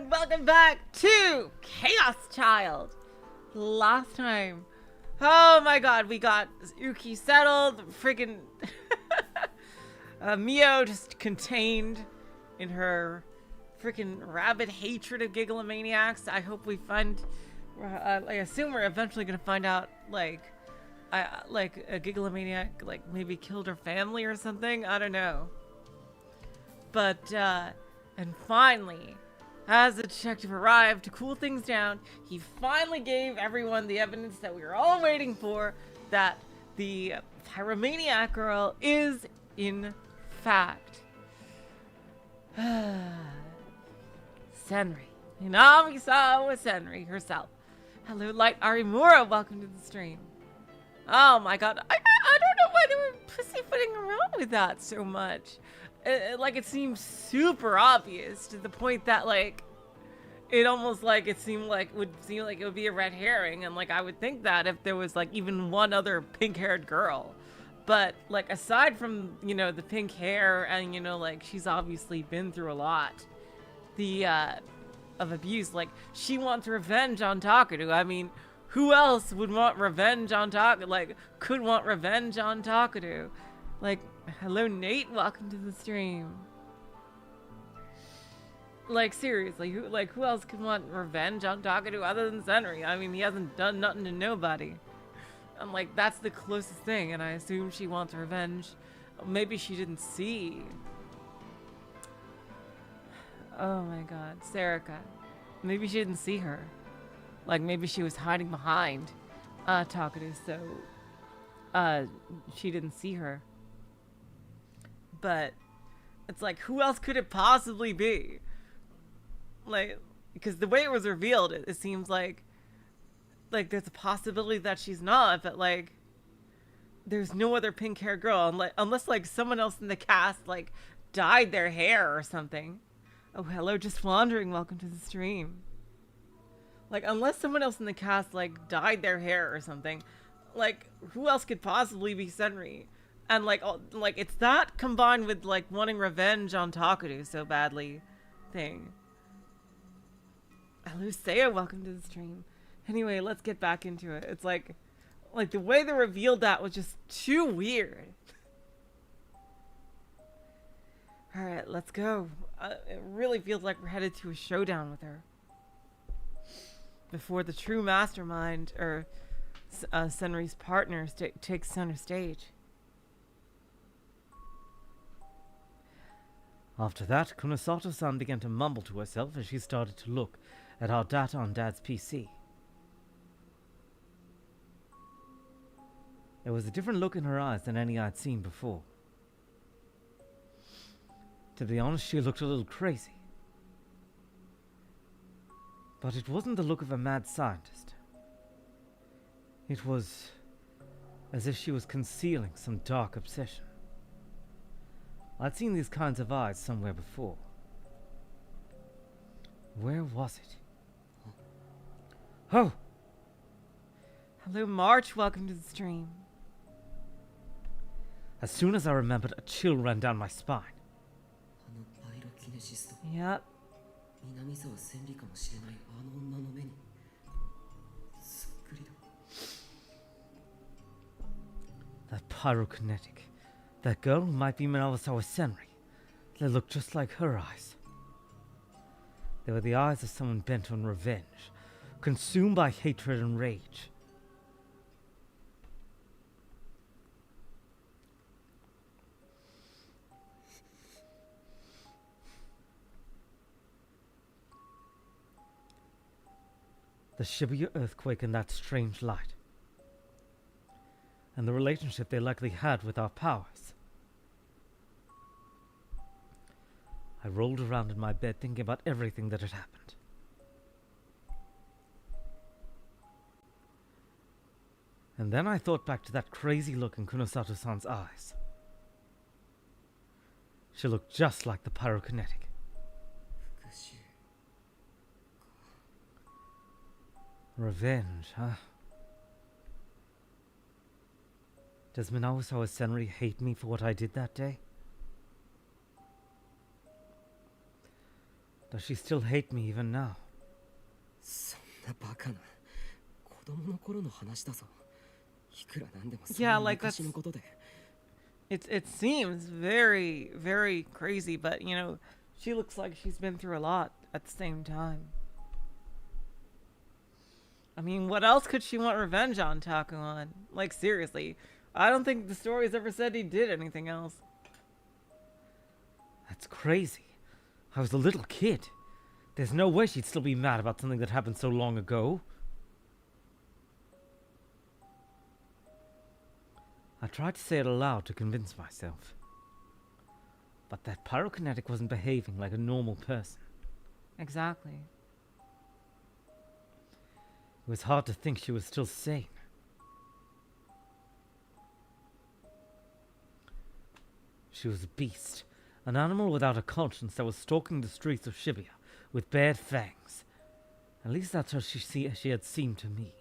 and welcome back to Chaos Child. Last time, oh my god, we got Uki settled, freaking Mio just contained in her freaking rabid hatred of Gigalomaniacs. I hope we find, I assume we're eventually gonna find out, like a Gigalomaniac, like, maybe killed her family or something, I don't know. But, and finally, as the detective arrived to cool things down, he finally gave everyone the evidence that we were all waiting for, that the pyromaniac girl is, in fact, Senri. Inami-sawa Senri herself. Hello, Light Arimura, welcome to the stream. Oh my god, I don't know why they were pussyfooting around with that so much. It seems super obvious to the point that, like, it almost like it would seem like it would be a red herring, and like I would think that if there was like even one other pink-haired girl. But like, aside from, you know, the pink hair and, you know, like, she's obviously been through a lot of abuse, like, she wants revenge on Takaru. I mean, who else would want revenge on Takaru? Like, could want revenge on Takaru? Like, hello Nate, welcome to the stream. Like, seriously, who else could want revenge on Takaru other than Senri? I mean, he hasn't done nothing to nobody. I'm like, that's the closest thing, and I assume she wants revenge. Maybe she didn't see. Oh my god, Sarika. Maybe she didn't see her. Like, maybe she was hiding behind Takaru, so she didn't see her. But it's like, who else could it possibly be? Like, because the way it was revealed, it seems like there's a possibility that she's not, but like, there's no other pink hair girl, unless like someone else in the cast like dyed their hair or something. Oh, hello, Just Wandering, welcome to the stream. Like, unless someone else in the cast like dyed their hair or something, like, who else could possibly be Senri? And like it's that combined with like wanting revenge on Takaru so badly thing. Lucia, welcome to the stream. Anyway, let's get back into it. It's like the way they revealed that was just too weird. Alright, let's go. It really feels like we're headed to a showdown with her. Before the true mastermind, or Senri's partners, takes center stage. After that, Kunosato-san began to mumble to herself as she started to look at our data on Dad's PC. There was a different look in her eyes than any I'd seen before. To be honest, she looked a little crazy. But it wasn't the look of a mad scientist. It was as if she was concealing some dark obsession. I'd seen these kinds of eyes somewhere before. Where was it? Oh! Hello, March. Welcome to the stream. As soon as I remembered, a chill ran down my spine. Yep. That pyrokinetic. That girl might be Minawasawa Senri. They looked just like her eyes. They were the eyes of someone bent on revenge, consumed by hatred and rage. The Shibuya earthquake and that strange light. And the relationship they likely had with our powers. I rolled around in my bed thinking about everything that had happened. And then I thought back to that crazy look in Kunosato-san's eyes. She looked just like the pyrokinetic. Revenge, huh? Does Minawasawa Senri hate me for what I did that day? Does she still hate me even now? そんなバカな子供の頃の話だぞ。いくらなんでもそん Yeah, な like 昔 that's のことで。it seems very, very crazy, but you know, she looks like she's been through a lot at the same time. I mean, what else could she want revenge on Taku on? Like, seriously. I don't think the story's ever said he did anything else. That's crazy. I was a little kid. There's no way she'd still be mad about something that happened so long ago. I tried to say it aloud to convince myself. But that pyrokinetic wasn't behaving like a normal person. Exactly. It was hard to think she was still sane. She was a beast, an animal without a conscience that was stalking the streets of Shibuya with bared fangs. At least that's how she had seemed to me.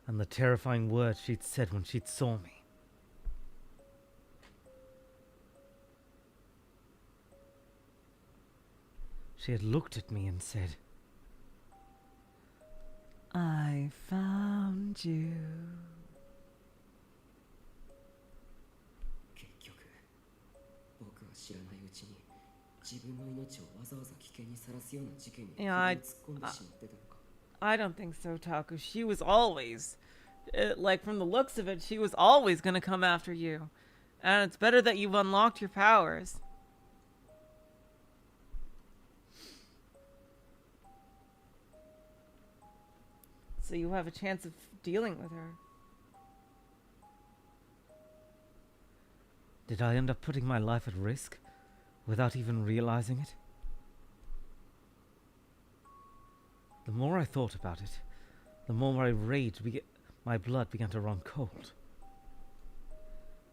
And the terrifying words she'd said when she'd saw me. She had looked at me and said, I found you. 結局、僕は知らないうちに自分の命をわざわざ危険にさらすような事件に首を Yeah, 突っ込んでしまってたのか。I don't think so, Taku. She was always, like from the looks of it, she was always gonna come after you. And it's better that you've unlocked your powers. So you have a chance of dealing with her. did I end up putting my life at risk without even realizing it? The more I thought about it, the more my blood began to run cold.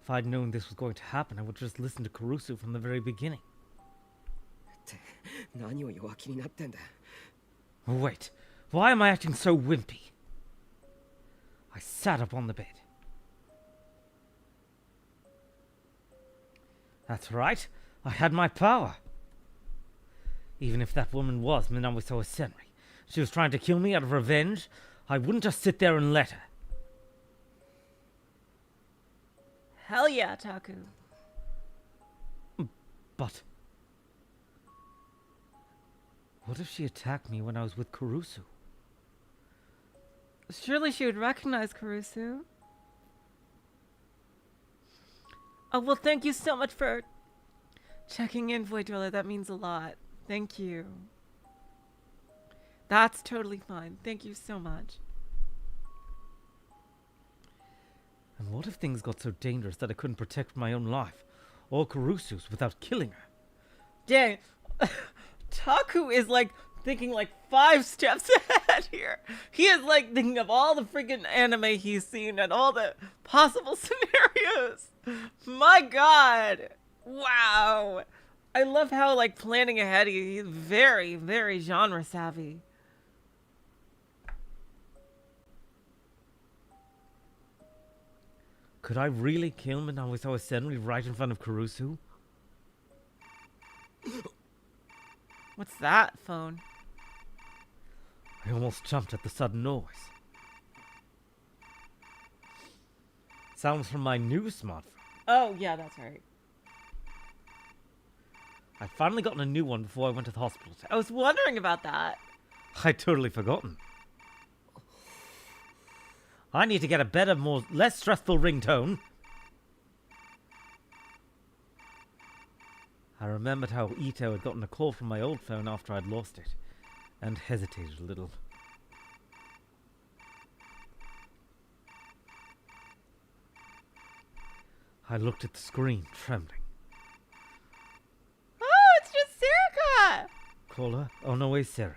If I'd known this was going to happen, I would just listen to Kurusu from the very beginning. って何を弱気になってんだ。 Wait, why am I acting so wimpy? I sat up on the bed. That's right, I had my power. Even if that woman was Minamoto Senri, she was trying to kill me out of revenge, I wouldn't just sit there and let her. Hell yeah, Taku. But what if she attacked me when I was with Kurusu? Surely she would recognize Kurusu. Oh, well, thank you so much for checking in, Voidrilla. That means a lot. Thank you. That's totally fine. Thank you so much. And what if things got so dangerous that I couldn't protect my own life, or Kurusu's, without killing her? Dang. Taku is like thinking like 5 steps ahead here. He is like thinking of all the freaking anime he's seen and all the possible scenarios. My god. Wow. I love how like planning ahead he's very, very genre savvy. Could I really kill Minamoto Senri right in front of Kurusu? What's that phone? I almost jumped at the sudden noise. Sounds from my new smartphone. Oh, yeah, that's right. I'd finally gotten a new one before I went to the hospital. I was wondering about that. I'd totally forgotten. I need to get a better, less stressful ringtone. I remembered how Ito had gotten a call from my old phone after I'd lost it, and hesitated a little. I looked at the screen, trembling. Oh, it's just Saka! Caller? Oh no, it's Saka.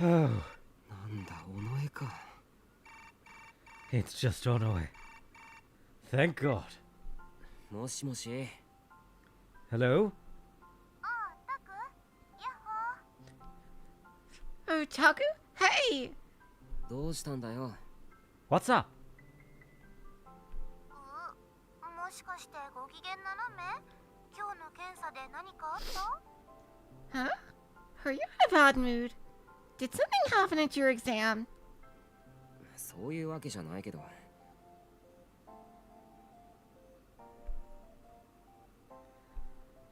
Oh. なんだ、尾上か。 It's just Onoe. Thank God. もしもし。 Hello? Oh, Taku? Hey! どうしたんだよ。 What's up? もしかしてご機嫌なのめ？今日の検査で何かあった？ Huh? Are you in a bad mood? Did something happen at your exam? そういうわけじゃないけど。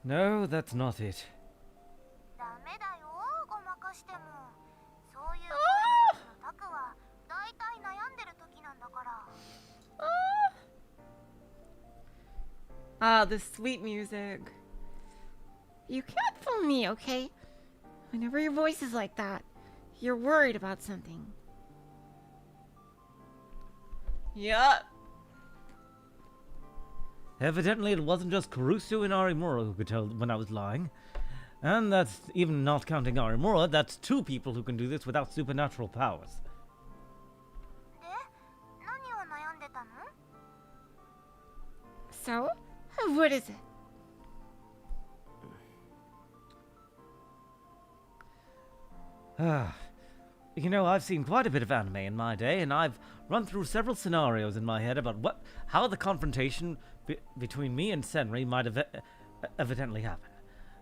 No, that's not it. ダメだよ、ごまかしても。そういう声の時のタクはだいたい悩んでる時なんだから。Ah, the sweet music. You can't fool me, okay? Whenever your voice is like that, you're worried about something. Yup. Evidently, it wasn't just Kurusu and Arimura who could tell when I was lying. And that's even not counting Arimura, that's 2 people who can do this without supernatural powers. で、何を悩んでたの？ So, what is it? You know, I've seen quite a bit of anime in my day, and I've run through several scenarios in my head about how the confrontation between me and Senri might have evidently happen.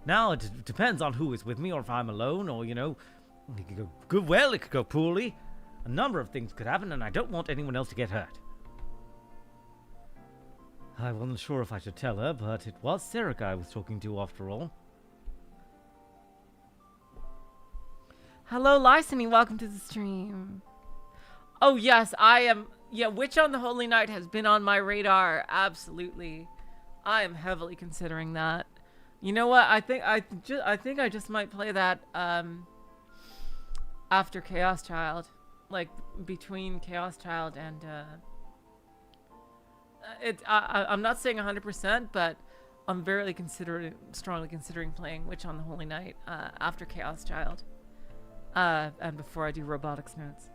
Now, it depends on who is with me, or if I'm alone, or, you know, it could go well, it could go poorly. A number of things could happen, and I don't want anyone else to get hurt. I wasn't sure if I should tell her, but it was Saka I was talking to after all. Hello, Lysony, welcome to the stream. Oh, yes, I am. Yeah, Witch on the Holy Night has been on my radar. Absolutely. I am heavily considering that. You know what? I think I just might play that after Chaos Child. Like, between Chaos Child and I'm not saying 100%, but I'm very strongly considering playing Witch on the Holy Night after Chaos Child. And before I do robotics notes.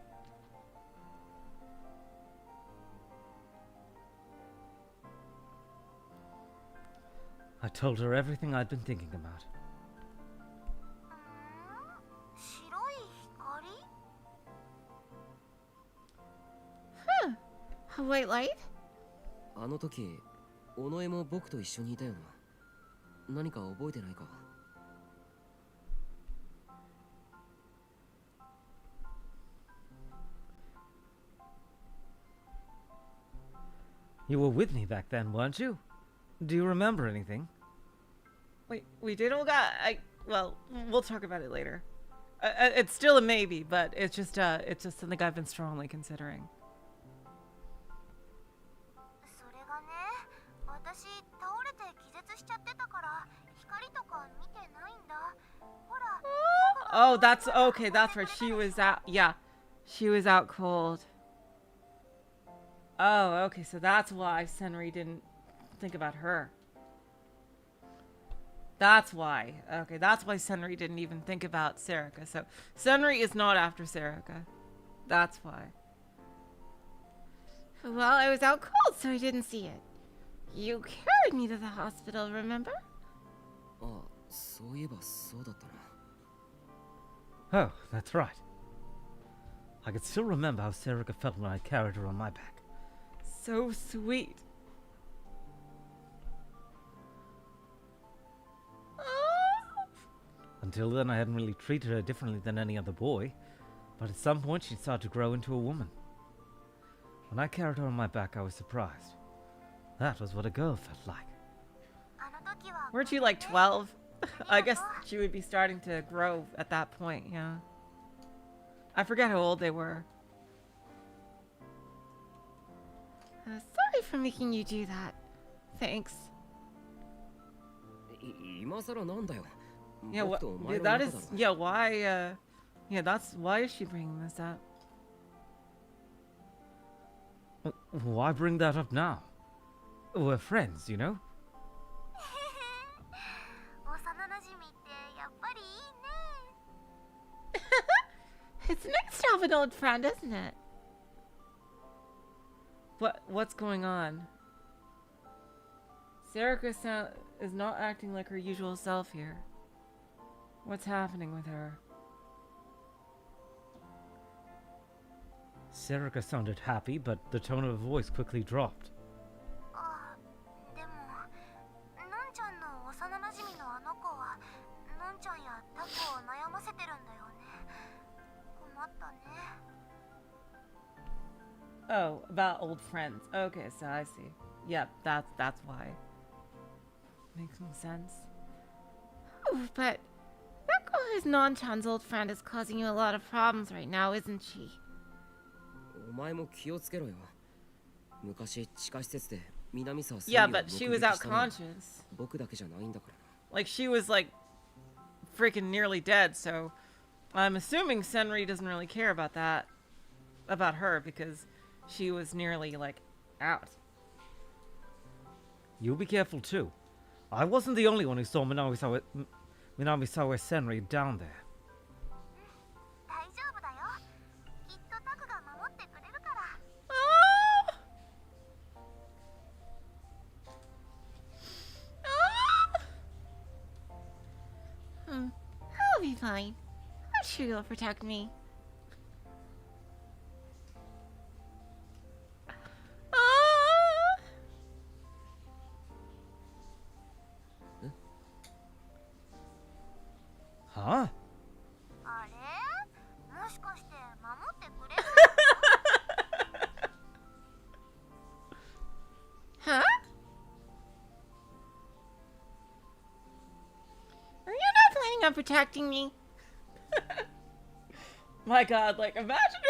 I told her everything I'd been thinking about. 白い光？ Huh. A white light? あの時、尾上も僕と一緒にいたよな。何か覚えてないか？ You were with me back then, weren't you? Do you remember anything? Wait, we did all got. Well, we'll talk about it later. It's still a maybe, but it's just something I've been strongly considering. それがね、私倒れて気絶しちゃってたから光とか見てないんだ。ほら。Oh, that's okay. That's right. She was out. Yeah, she was out cold. Oh, okay. So that's why Senri didn't think about her. That's why. Okay, that's why Senri didn't even think about Saka. So Senri is not after Saka. That's why. Well, I was out cold, so I didn't see it. You carried me to the hospital, remember? あ、そういえばそうだったな。 Oh, that's right. I can still remember how Saka felt when I carried her on my back. So sweet. Until then, I hadn't really treated her differently than any other boy, but at some point she started to grow into a woman. When I carried her on my back, I was surprised. That was what a girl felt like. あの時は。 Weren't you like 12? I guess she would be starting to grow at that point, yeah. I forget how old they were. Sorry for making you do that. Thanks. 今更なんだよ。 Yeah, 僕とお前の that 仲 is だろ。 yeah. Why? Yeah, that's why is she bringing this up? Why bring that up now? We're friends, you know? 幼馴染ってやっぱりいいね。 It's nice to have an old friend, isn't it? What's going on? Saka is not acting like her usual self here. What's happening with her? Saka sounded happy, but the tone of her voice quickly dropped. あ、で about old friends. Okay, so I see. Yep, that's why. Makes some sense. Oh, but that girl who's Non-chan's old friend is causing you a lot of problems right now, isn't she? お前も気をつけろよ。昔地下施設で南沢 Yeah, セリを but she was 目撃 out したのは conscious. 僕だけじゃないんだからな。Like, she was, like, freaking nearly dead, so I'm assuming Senri doesn't really care about that, about her, because she was nearly, like, out. You be careful too. I wasn't the only one who saw Minamisawa Senri down there. 大丈夫だよ。きっとタクが守ってくれるから。I'll be fine. I'm sure you'll protect me. Huh? あれ？もしかして守ってくれる？ Huh? Are you not planning on protecting me? My god, like, imagine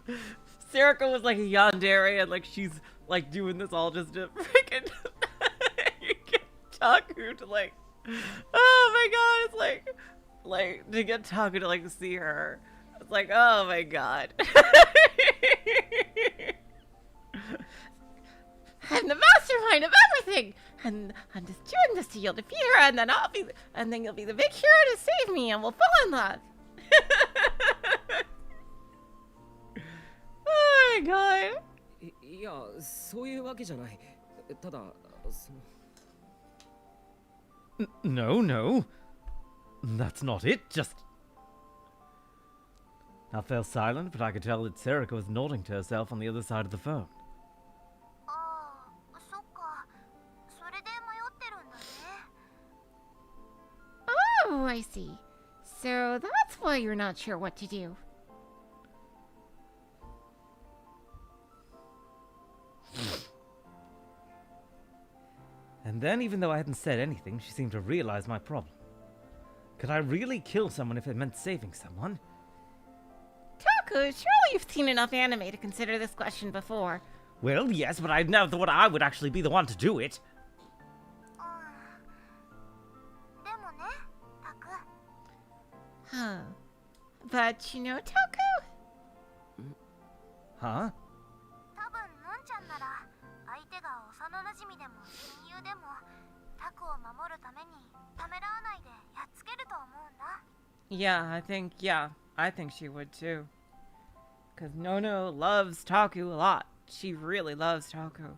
if Sarika was like a yandere and, like, she's, like, doing this all just to freaking get Taku to, like, oh my god, it's like, to get Taku to, like, see her. It's like, oh my god. I'm the mastermind of everything, and I'm just doing this so you'll defeat her, and then you'll be the big hero to save me, and we'll fall in love. Oh my god. いや、そういうわけじゃない。ただ、その No, no. That's not it, just... I fell silent, but I could tell that Sarika was nodding to herself on the other side of the phone. ああ、そっか。それで迷ってるんだね。 Oh, I see. So that's why you're not sure what to do. And then, even though I hadn't said anything, she seemed to realize my problem. Could I really kill someone if it meant saving someone? Taku, surely you've seen enough anime to consider this question before. Well, yes, but I never thought I would actually be the one to do it. でもね、タク。 Huh. But you know, Taku? Huh? 多分のんちゃんなら相手が幼なじみでも親友でもタクを守るためにためらわないでやっつけると思うんだ。 Yeah, I think she would too. Because Nono loves Taku a lot. She really loves Taku.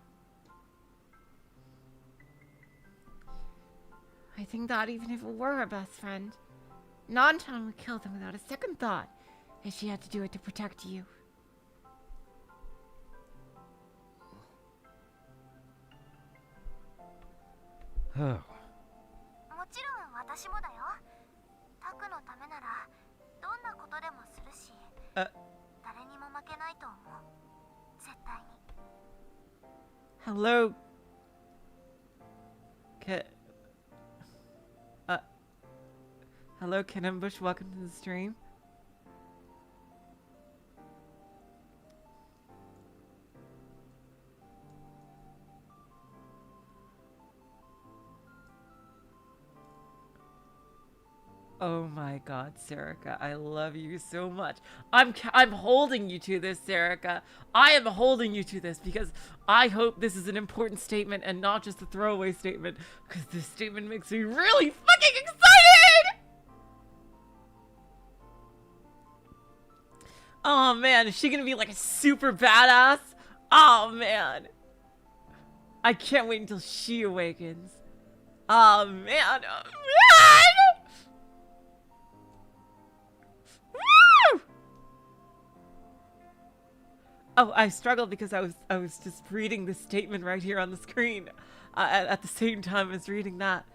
I think that even if it were her best friend, Non-chan would kill them without a second thought if she had to do it to protect you. Oh. もちろん私もだよ。タクのためならどんなことでもするし、誰にも負けないと思う。絶対に。 Hello. Hello, Kenenbush. Welcome to the stream. Oh my god, Sarika, I love you so much. I'm holding you to this, Sarika. I am holding you to this because I hope this is an important statement and not just a throwaway statement, because this statement makes me really fucking excited! Oh man, is she gonna be like a super badass? Oh man. I can't wait until she awakens. Oh man, oh man! Woo! Oh, I struggled because I was just reading this statement right here on the screen at the same time as reading that.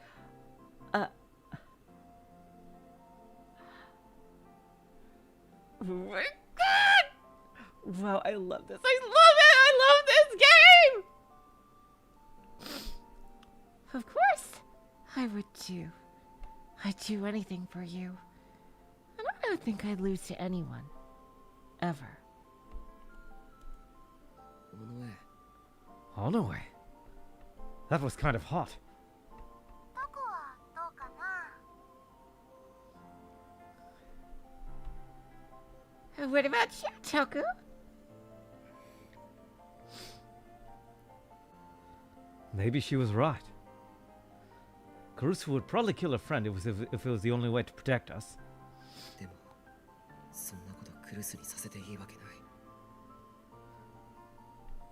Wow, I love this. I love it! I love this game! Of course, I would too. I'd do anything for you. And I don't think I'd lose to anyone. Ever. 尾上 Holloway. That was kind of hot. タコはどうかな？ What about you, Toku? Maybe she was right. Kurusu would probably kill a friend if it was the only way to protect us. でもそんなことクルスにさせていいわけない。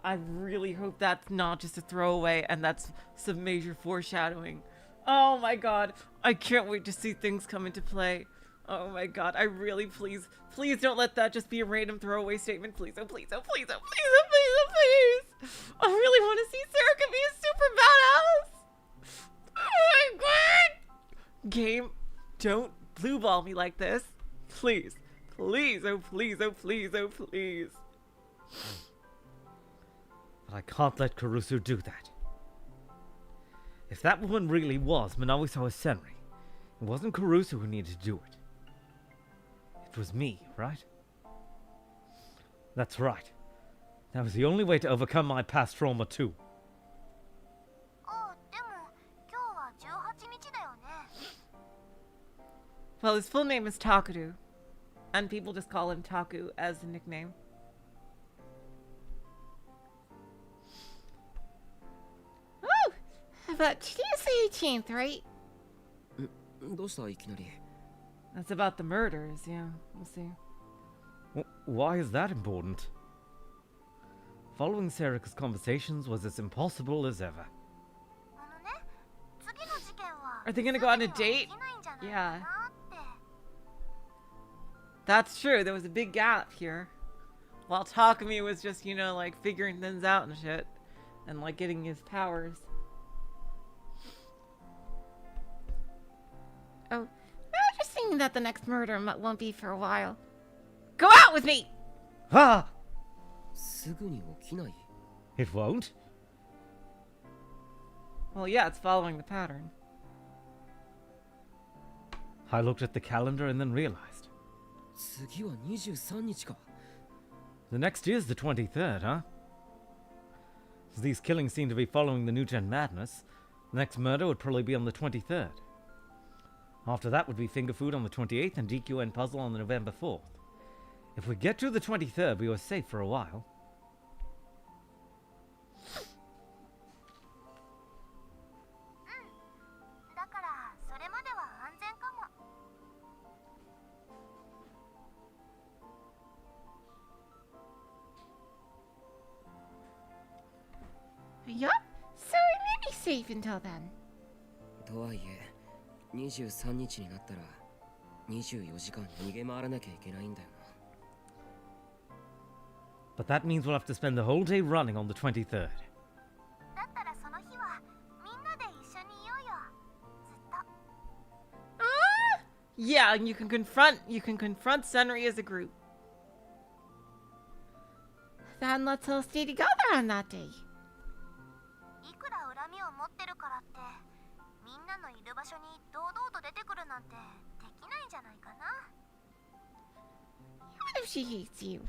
I really hope that's not just a throwaway and that's some major foreshadowing. Oh my god. I can't wait to see things come into play. Oh my god. I really, please don't let that just be a random throwaway statement. Please, oh please, oh please, oh please, oh please, oh please. I really want to see Saka be a super badass. Oh my god. Game, don't blue ball me like this. Please, please, oh please, oh please, oh please. But I can't let Kurusu do that. If that woman really was Manawisawa Senri, it wasn't Kurusu who needed to do it. It was me, right? That's right. That was the only way to overcome my past trauma too. あ、でも今日は18日だよね。 Well, his full name is Takuru, and people just call him Taku as a nickname. Oh, but today's the 18th, right? どうしたいきなり。 That's about the murders, yeah. We'll see. Why is that important? Following Serika's conversations was as impossible as ever. あのね、次の事件は Are they gonna go on a すぐには date? 起きないんじゃないか Yeah. なって。 That's true. There was a big gap here. While Takumi was just, you know, like figuring things out and shit. And like getting his powers. Oh, I'm just thinking that the next murder won't be for a while. Go out with me! Ah! すぐに起きない。 It won't? Well, yeah, it's following the pattern. I looked at the calendar and then realized. 次は23日か。 The next is the 23rd, huh? As these killings seem to be following the New Gen madness, the next murder would probably be on the 23rd. After that would be Finger Food on the 28th and DQN Puzzle on the November 4th. If we get to the 23rd, we were safe for a while. だからそれまでは安全かも。 Yup, so we may be safe until then. とはいえ、23日になったら24時間逃げ回らなきゃいけないんだよな。 But that means we'll have to spend the whole day running on the 23rd. だったらその日はみんなで一緒にいようよ。ずっと。 Ah! Yeah, and you can confront Senri as a group. Then let's all stay together on that day. いくら恨みを持ってるからってみんなのいる場所に堂々と出てくるなんてできないんじゃないかな。 Even if she hates you,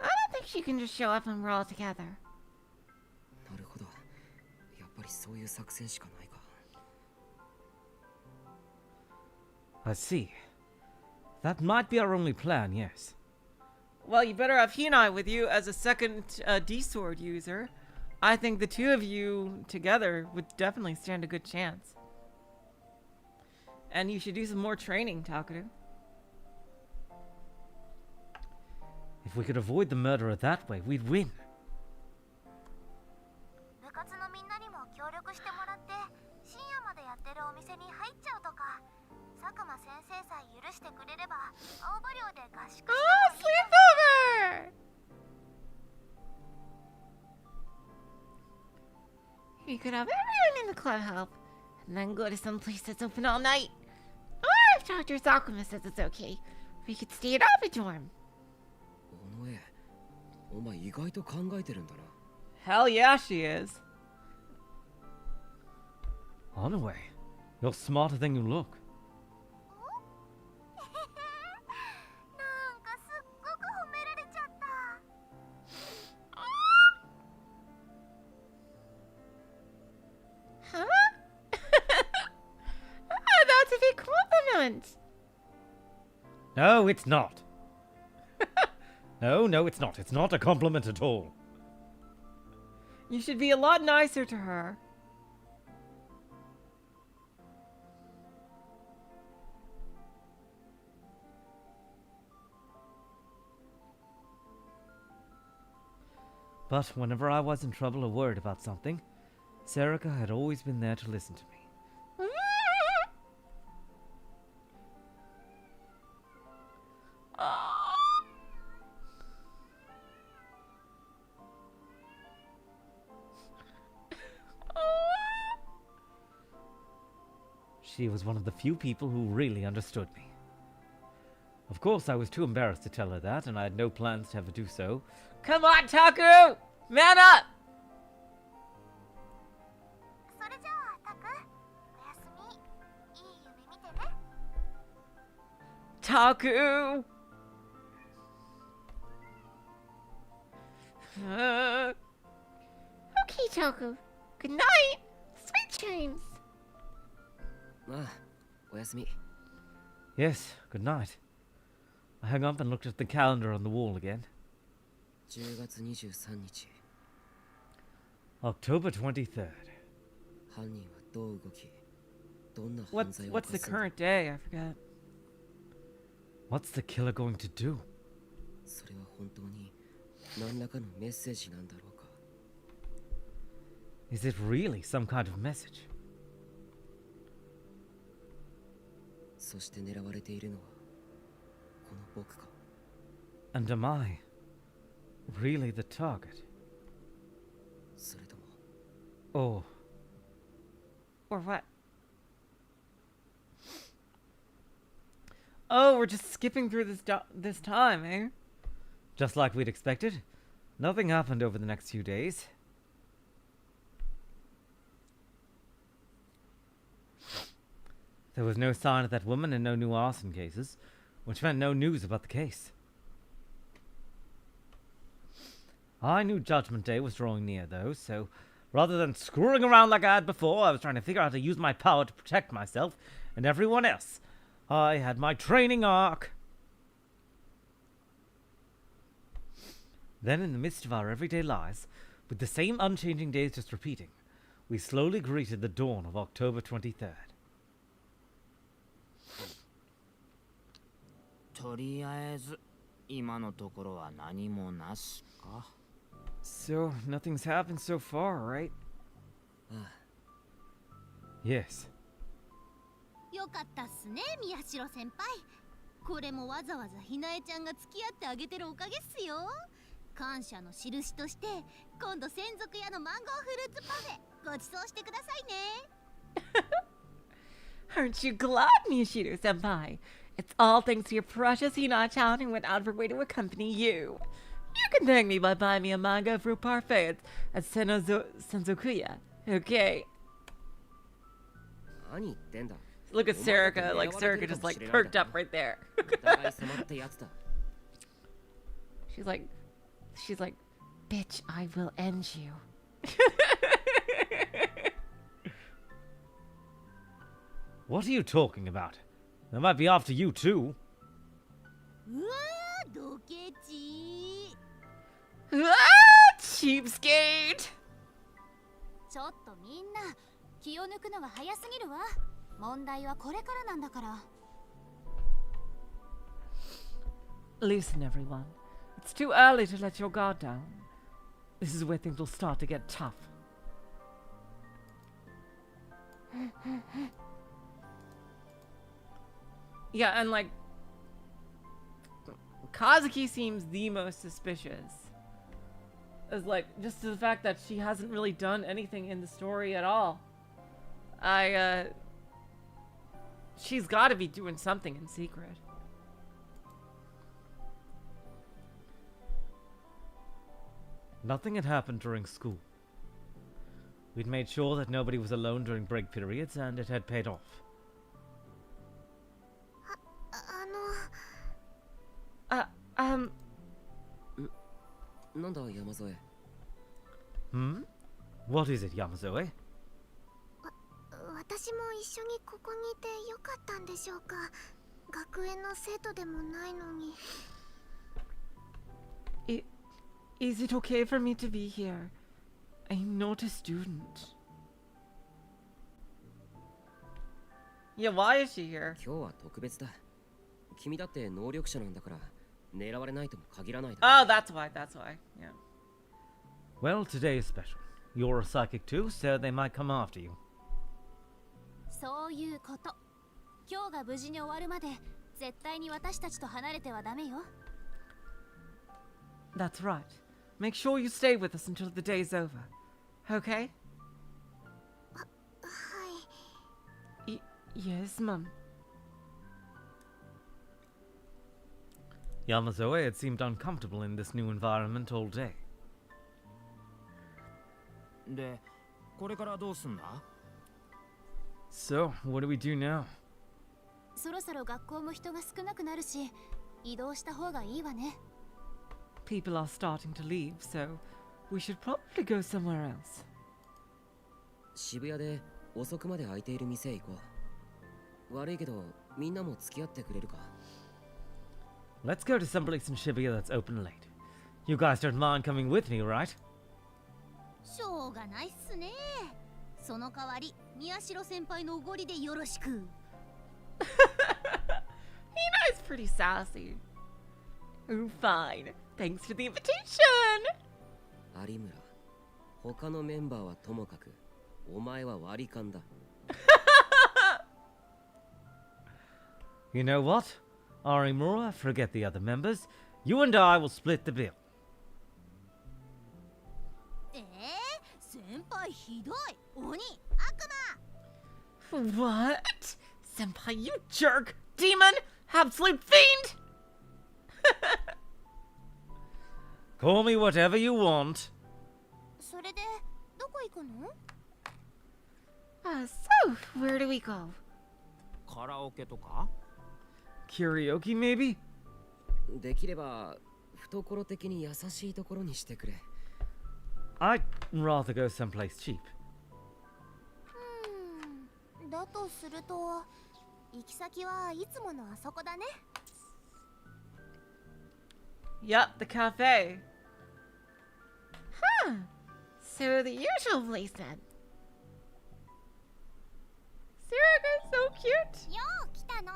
I don't think she can just show up when we're all together. なるほど。やっぱりそういう作戦しかないか。 I see. That might be our only plan, yes. Well, you better have Hinai with you as a second D-sword user. I think the two of you together would definitely stand a good chance. And you should do some more training, Takuru. If we could avoid the murderer that way, we'd win. 部活のみんなにも協力してもらって深夜までやってるお店に入っちゃうとか佐久間先生さえ許してくれれば青葉寮で合宿しても Oh, sleepover! We could have everyone in the club help, and then go to some place that's open all night. Or if Dr. Sakuma says it's okay, we could stay at Abba dorm. 尾上、お前意外と考えてるんだな。 Hell yeah, she is. Honorway, you're smarter than you look. なんかすっごく褒められちゃった。 Huh? Oh, that's a big compliment. No, it's not. No, it's not. It's not a compliment at all. You should be a lot nicer to her. But whenever I was in trouble or worried about something, Saka had always been there to listen to me. She was one of the few people who really understood me. Of course, I was too embarrassed to tell her that, and I had no plans to ever do so. Come on, Taku! Man up! それじゃあタク、おやすみ。いい夢見てね。 Taku! Okay, Toku. Good night. Sweet dreams. ああ、おやすみ。 Yes, good night. I hung up and looked at the calendar on the wall again. 10月23日。 October 23rd. 犯人はどう動き、どんな犯罪を What's the 犯すんだ。 current day? I forget. What's the killer going to do? それは本当に何らかのメッセージなんだろうか。 Is it really some kind of message? そして狙われているのはこの僕か。 And am I really the target? それとも Or Or what? Oh, we're just skipping through this time, eh? just like we'd expected, nothing happened over the next few days. There was no sign of that woman and no new arson cases, which meant no news about the case. I knew Judgment Day was drawing near, though, so rather than screwing around like I had before, I was trying to figure out how to use my power to protect myself and everyone else. I had my training arc. Then, in the midst of our everyday lives, with the same unchanging days just repeating, we slowly greeted the dawn of October 23rd. とりあえず今のところは何もなしか。 So, nothing's happened so far, right? ああ、 Yes. よかったっすね、宮代先輩。これもわざわざひなえちゃんが付き合ってあげてるおかげっすよ。感謝の印として今度専属屋のマンゴーフルーツパフェごちそうしてくださいね。 Aren't you glad, Miyashiro-senpai? It's all thanks to your precious Hina-chan who went out of her way to accompany you. You can thank me by buying me a mango fruit parfait at Senzokuya, okay? 何言ってんだ。 Look at Sarika, like Sarika just like perked up right there. お互い様ってやつだ。 she's like, Bitch, I will end you. What are you talking about? They might be after you too. うわー、ドケチ。 ah, cheapskate! ちょっとみんな気を抜くのが早すぎるわ。問題はこれからなんだから。 Listen, everyone. It's too early to let your guard down. This is where things will start to get tough. Yeah, and like Kazuki seems the most suspicious. As like just the fact that she hasn't really done anything in the story at all. She's got to be doing something in secret. Nothing had happened during school. We'd made sure that nobody was alone during break periods, and it had paid off. なんだ山添。 Hmm? What is it, Yamazoe? 私も一緒にここにいてよかったんでしょうか。学園の生徒でもないのに。Is it okay for me to be here? I'm not a student. Yeah, why is she here? 今日は特別だ。君だって能力者なんだから狙われないとも限らないだ Oh, that's why. That's why. Yeah. Well, today is special. You're a psychic too, so they might come after you. そういうこと。今日が無事に終わるまで絶対に私たちと離れてはダメよ。 That's right. Make sure you stay with us until the day's over. Okay? はい。Yes, Mum. Yamazoe had seemed uncomfortable in this new environment all day. で、これからどうすんだ？ So, what do we do now? そろそろ学校も人が少なくなるし、移動した方がいいわね。 People are starting to leave, so we should probably go somewhere else. 渋谷で遅くまで開いている店へ行こう。悪いけどみんなも付き合ってくれるか？ Let's go to someplace in Shibuya that's open late. You guys don't mind coming with me, right? しょうがないっすね。その代わり、宮代先輩のおごりでよろしく。Hina's pretty sassy. Oh, fine. Thanks for the invitation. 有村、他のメンバーはともかく、お前は割り勘だ。You know what? Arimura, forget the other members. You and I will split the bill. 先輩ひどい。鬼、悪魔。 What? Senpai, you jerk! Demon! Absolute fiend! Call me whatever you want. それで、どこ行くの？ So, where do we go? カラオケとか？ Karaoke, maybe? できれば懐的に優しいところにしてくれ。 I'd rather go someplace cheap. だとすると、行き先はいつものあそこだね。 Yup, the cafe. Huh. So the usual place then. Saka, so cute. よう来たの。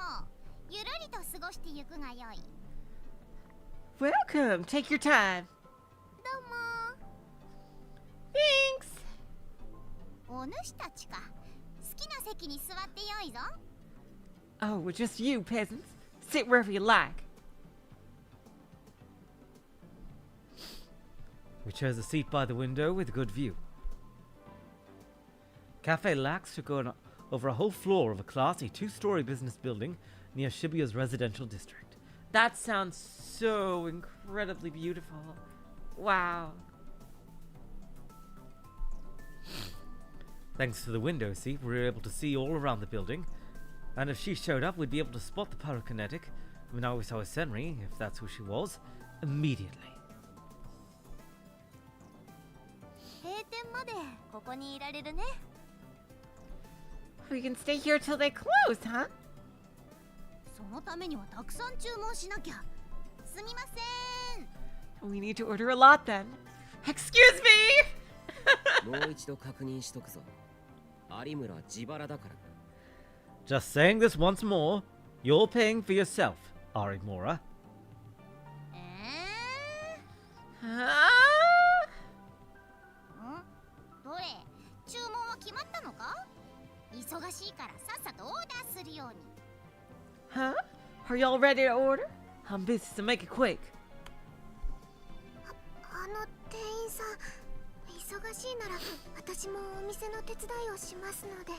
ゆるりと過ごしてゆくがよい。 Welcome. Take your time. どうも。 Thanks. お主たちか。好きな席に座ってよいぞ。 Oh, we're just you, peasants. Sit wherever you like. We chose a seat by the window with a good view. Cafe Lax took over a whole floor of a classy two-story business building near Shibuya's residential district. That sounds so incredibly beautiful. Wow. Thanks to the window seat, we were able to see all around the building, and if she showed up, we'd be able to spot the pyrokinetic. I mean, now we saw Senri, if that's who she was, immediately. 閉店までここにいられるね。 We can stay here till they close, huh? そのためにはたくさん注文しなきゃ。すみません。 We need to order a lot then. Excuse me! もう一度確認しとくぞ。有村自腹だからな。 Just saying this once more, you're paying for yourself, Arimura. Huh? どれ、注文は決まったのか？忙しいからさっさとオーダーするように。 Huh? Are y'all ready to order? I'm busy, so make it quick. 店員さん、忙しいなら私もお店の手伝いをしますので。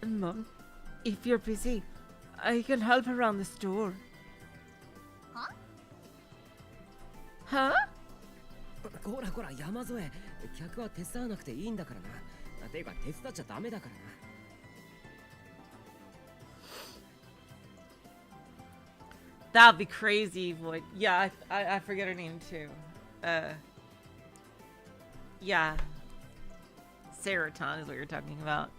Mum, if you're busy, I can help around the store. Huh? こらこら山添、客は手伝わなくていいんだからな。ていうか手伝っちゃダメだからな。That'd be crazy, Void. Yeah, I forget her name too. Yeah. Seraton is what you're talking about.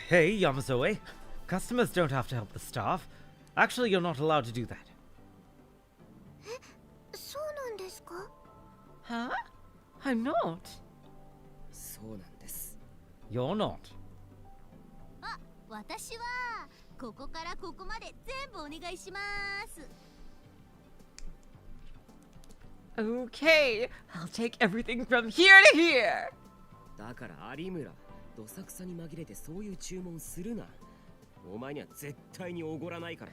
Hey, Yamazoe. Customers don't have to help the staff. Actually, you're not allowed to do that. そうなんですか？ Huh? I'm not. そうなんです。 You're not. あ、私はここからここまで全部お願いします。 Okay, I'll take everything from here to here. だから有村、どさくさに紛れてそういう注文するな。お前には絶対におごらないから。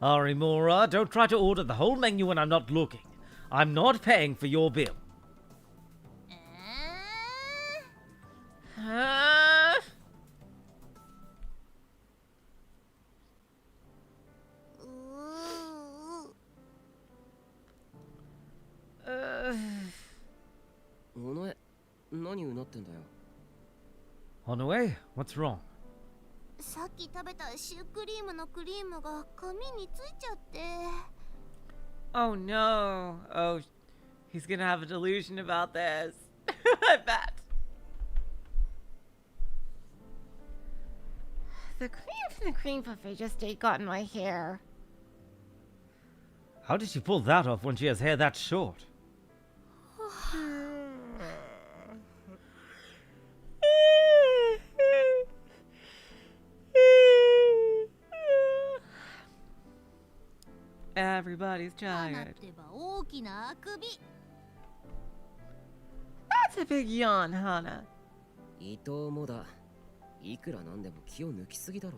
Arimura, don't try to order the whole menu when I'm not looking. I'm not paying for your bill. Huh? お前、何うなってんだよ。Honoe, what's wrong? さっき食べたシュークリームのクリームが髪についちゃって。 Oh no. Oh, he's gonna have a delusion about this. I bet. The cream from the cream puffy just got in my hair. How did she pull that off when she has hair that short? Everybody's 花っ tired. てば大きなあくび。 That's a big yawn, Hana. 伊藤もだ。いくらなんでも気を抜きすぎだろ。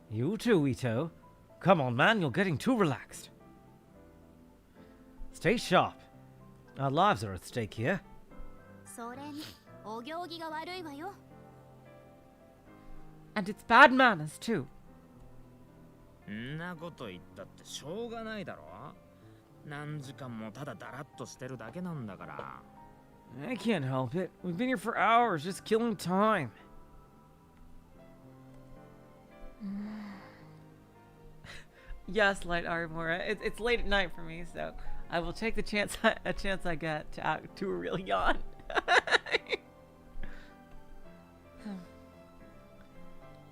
You too, Ito. Come on, man, you're getting too relaxed. Stay sharp. Our lives are at stake here. それにお行儀が悪いわよ。 And it's bad manners, too. んなこと言ったってしょうがないだろ。何時間もただだらっとしてるだけなんだから。 I can't help it. We've been here for hours, just killing time. Yes, Light Arimura. It's late at night for me, so I will take the chance I get to a real yawn.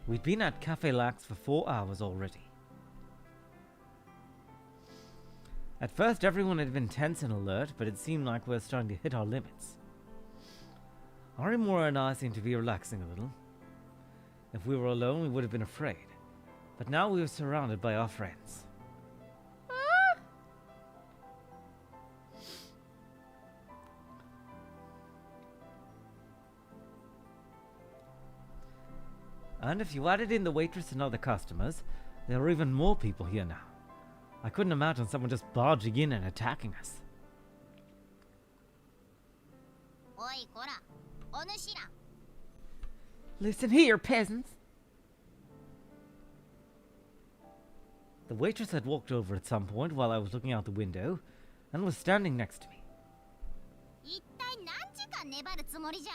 We've been at Cafe Lax for 4 hours already. At first, everyone had been tense and alert, but it seemed like we were starting to hit our limits. Arimura and I seemed to be relaxing a little. If we were alone, we would have been afraid. But now we were surrounded by our friends. And if you added in the waitress and other customers, there are even more people here now. I couldn't imagine someone just barging in and attacking us. おいこら、お主ら。 Listen here, peasants. The waitress had walked over at some point while I was looking out the window and was standing next to me. 一体何時間粘るつもりじゃ。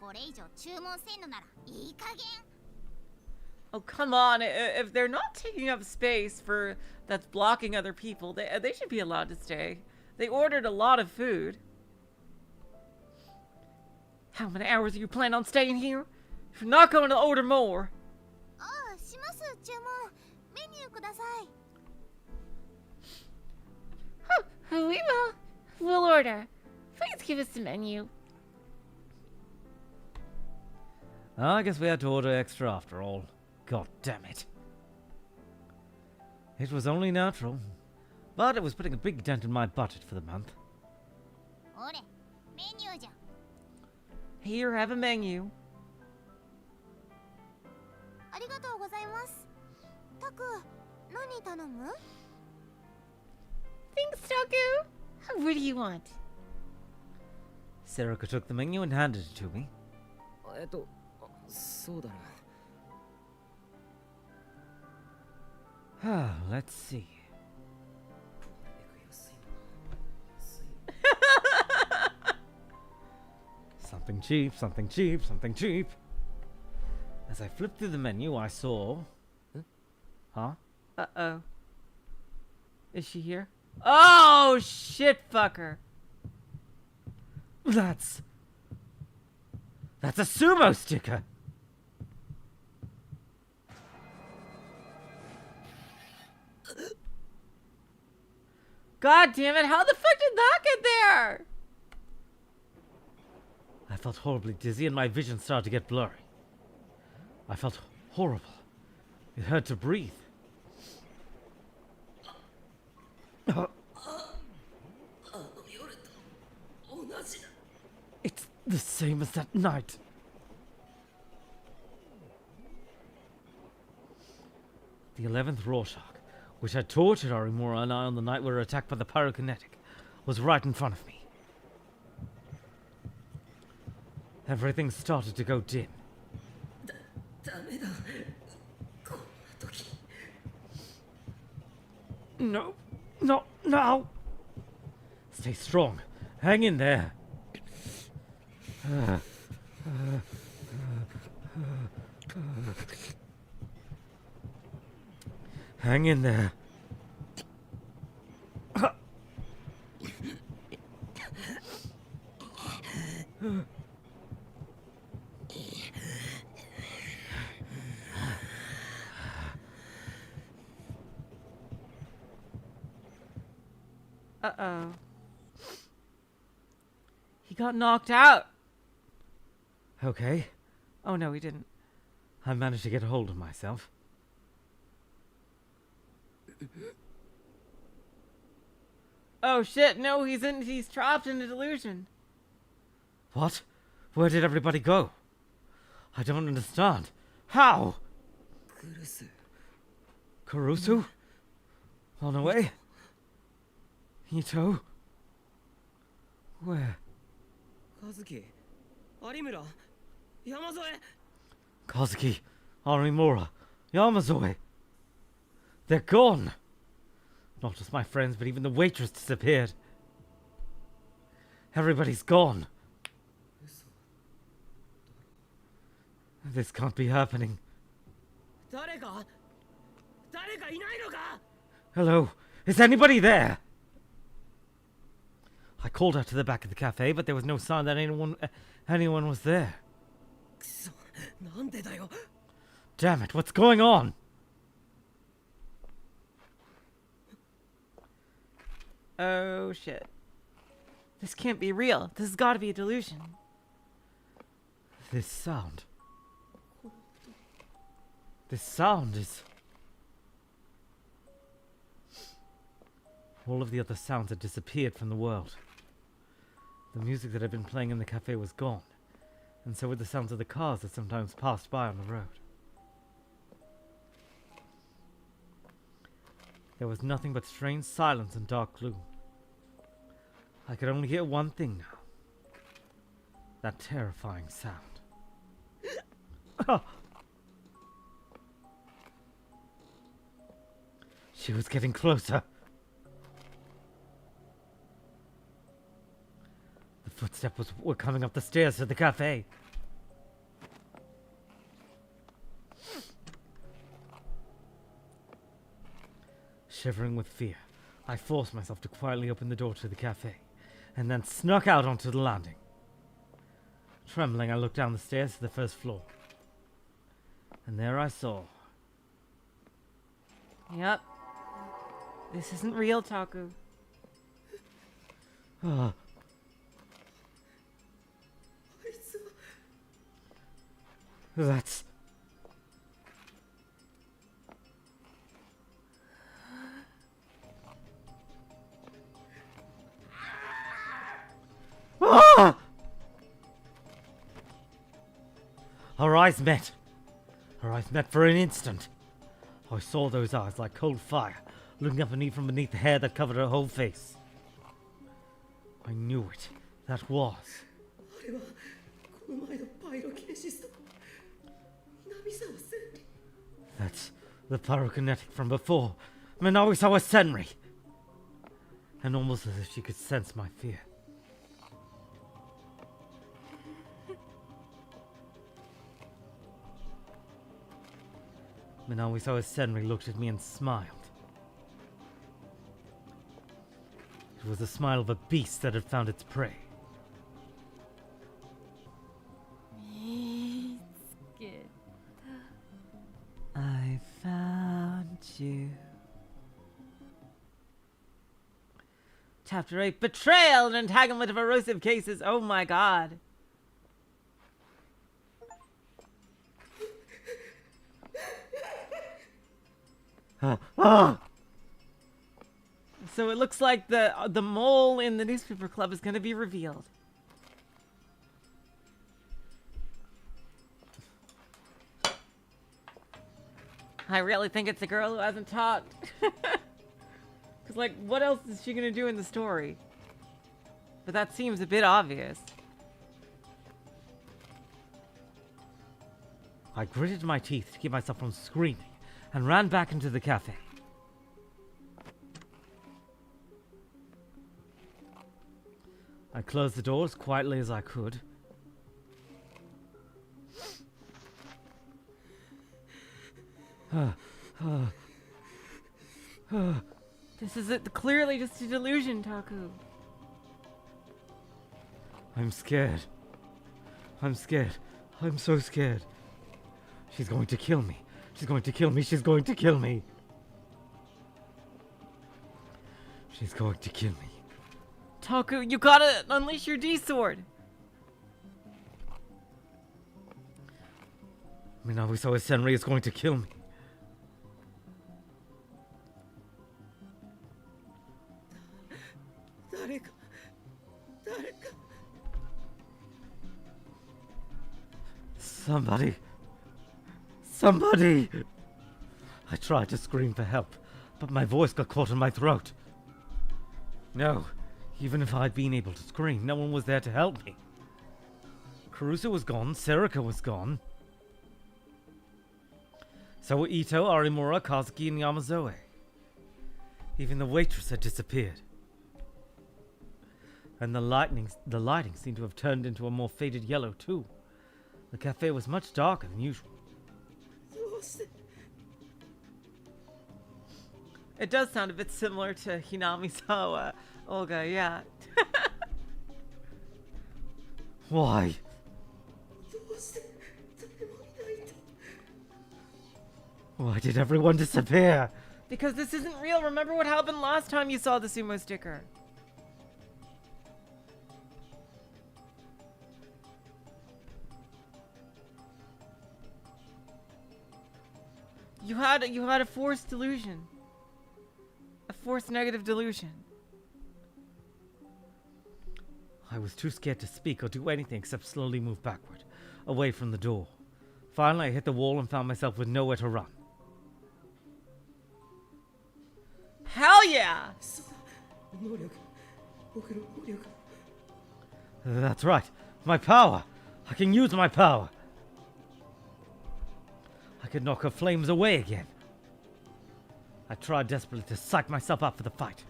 これ以上注文せんのならいい加減。 Oh, come on. If they're not taking up space that's blocking other people, they should be allowed to stay. They ordered a lot of food. How many hours are you planning on staying here? If you're not going to order more. ああ、します。注文。メニューください。 We will. We'll order. Please give us the menu. I guess we had to order extra after all. God damn it. It was only natural, but it was putting a big dent in my budget for the month. ほれ、メニューじゃ。 Here, have a menu. ありがとうございます。タク、何頼む？ Thanks, Taku. What do you want? Saka took the menu and handed it to me. そうだな。Let's see. Something cheap, something cheap, something cheap. As I flipped through the menu, I saw... Huh? Uh-oh. Is she here? Oh, shit, fucker. That's a sumo sticker! God damn it, how the fuck did that get there? I felt horribly dizzy and my vision started to get blurry. I felt horrible. It hurt to breathe. It's the same as that night. The 11th Rorschach, which had tortured Arimura and I on the night we were attacked by the pyrokinetic, was right in front of me. Everything started to go dim. No, not now. Stay strong. Hang in there. Hang in there. Uh-oh. He got knocked out. Okay, Oh, no, he didn't. I managed to get a hold of myself. Oh, shit, no, he's trapped in a delusion. What? Where did everybody go? I don't understand. How? Kurusu? On the way? Ito? Where? 和樹有村山添 Kazuki, Arimura, Yamazoe. They're gone. Not just my friends, but even the waitress disappeared. Everybody's gone. This can't be happening. 誰かいないのか Hello, is anybody there? I called out to the back of the cafe, but there was no sign that anyone was there. くそなんでだよ Damn it, what's going on? Oh, shit. This can't be real. This has got to be a delusion. This sound. This sound is... All of the other sounds had disappeared from the world. The music that had been playing in the cafe was gone, and so were the sounds of the cars that sometimes passed by on the road. There was nothing but strange silence and dark gloom. I could only hear one thing now. That terrifying sound. She was getting closer. The footsteps were coming up the stairs to the cafe. Shivering with fear, I forced myself to quietly open the door to the cafe, and then snuck out onto the landing. Trembling, I looked down the stairs to the first floor. And there I saw... Yep. This isn't real, Taku. That's... Ah! Our eyes met. Our eyes met for an instant. I saw those eyes like cold fire, looking up at me from beneath the hair that covered her whole face. I knew it. That was... あれはこの前のパイロキネシスと波沢千里 That's The pyrokinetic from before. Minawi saw a Senri. And almost as if she could sense my fear. Minawi saw a Senri looked at me and smiled. It was the smile of a beast that had found its prey. I found you. Chapter 8, Betrayal and Entanglement of Erosive Cases. Oh my god. So it looks like the mole in the newspaper club is going to be revealed. I really think it's a girl who hasn't talked. Because, like, what else is she going to do in the story? But that seems a bit obvious. I gritted my teeth to keep myself from screaming and ran back into the cafe. I closed the door as quietly as I could. This is clearly just a delusion, Taku. I'm scared. I'm scared. I'm so scared. She's going to kill me. She's going to kill me. She's going to kill me. She's going to kill me. Taku, you gotta unleash your D-sword. Minawi-sawa Senri is going to kill me. Somebody. Somebody! I tried to scream for help, but my voice got caught in my throat. No, even if I'd been able to scream, no one was there to help me. Kurusu was gone, Saka was gone. So were Ito, Arimura, Kazuki, and Yamazoe. Even the waitress had disappeared. And the lighting seemed to have turned into a more faded yellow too. The cafe was much darker than usual. It does sound a bit similar to Hinami-sawa Olga, yeah. Why? Why did everyone disappear? Because this isn't real. Remember what happened last time you saw the sumo sticker. You had a forced delusion. A forced negative delusion. I was too scared to speak or do anything except slowly move backward, away from the door. Finally, I hit the wall and found myself with nowhere to run. Hell yeah! That's right. My power! I can use my power! I could knock her flames away again. I tried desperately to psych myself up for the fight.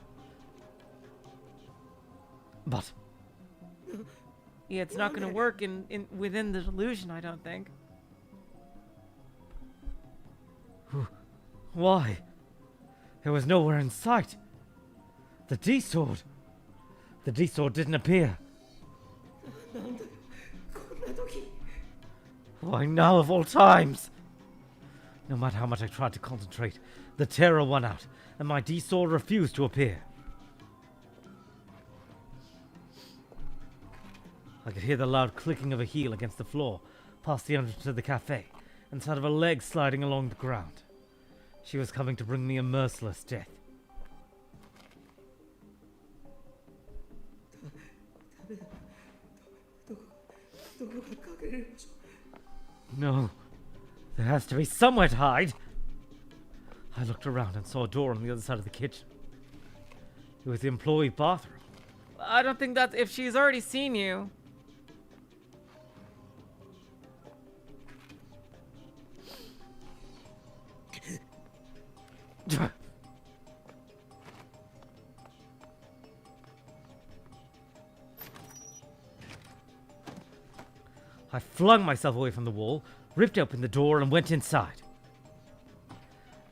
But... yeah, it's not gonna work within the delusion, I don't think. Why? It was nowhere in sight. The D-sword. The D-sword didn't appear. Why now of all times? No matter how much I tried to concentrate, the terror won out, and my D-sword refused to appear. I could hear the loud clicking of a heel against the floor, past the entrance to the cafe, and sound of a leg sliding along the ground. She was coming to bring me a merciless death. No. There has to be somewhere to hide. I looked around and saw a door on the other side of the kitchen. It was the employee bathroom. I don't think that's... if she's already seen you. I flung myself away from the wall, ripped open the door, and went inside.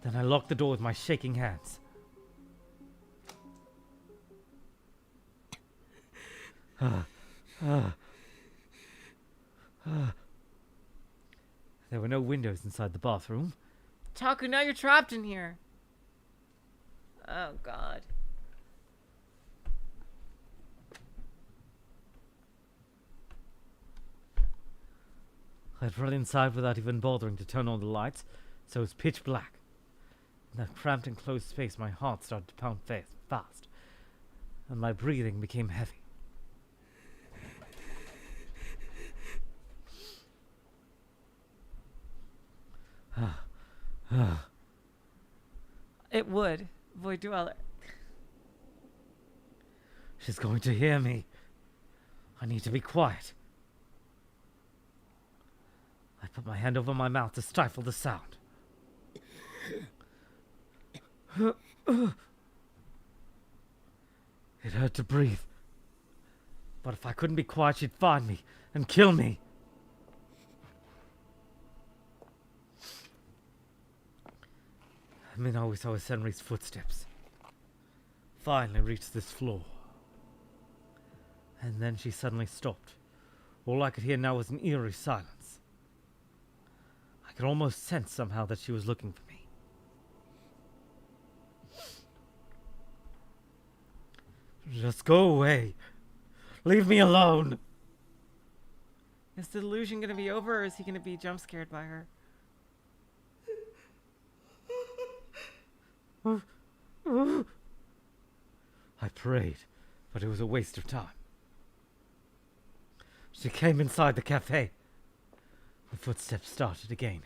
Then I locked the door with my shaking hands. There were no windows inside the bathroom. Taku, now you're trapped in here. Oh, God. I'd run inside without even bothering to turn on the lights, so it was pitch black. In that cramped and closed space, my heart started to pound fast, and my breathing became heavy. It would. Void Dweller. She's going to hear me. I need to be quiet. I put my hand over my mouth to stifle the sound. It hurt to breathe. But if I couldn't be quiet, she'd find me and kill me. I mean, I always saw Senri's footsteps. Finally reached this floor. And then she suddenly stopped. All I could hear now was an eerie silence. I could almost sense somehow that she was looking for me. Just go away. Leave me alone. Is the delusion gonna be over, or is he gonna be jump scared by her? I prayed, but it was a waste of time. She came inside the cafe. The footsteps started again.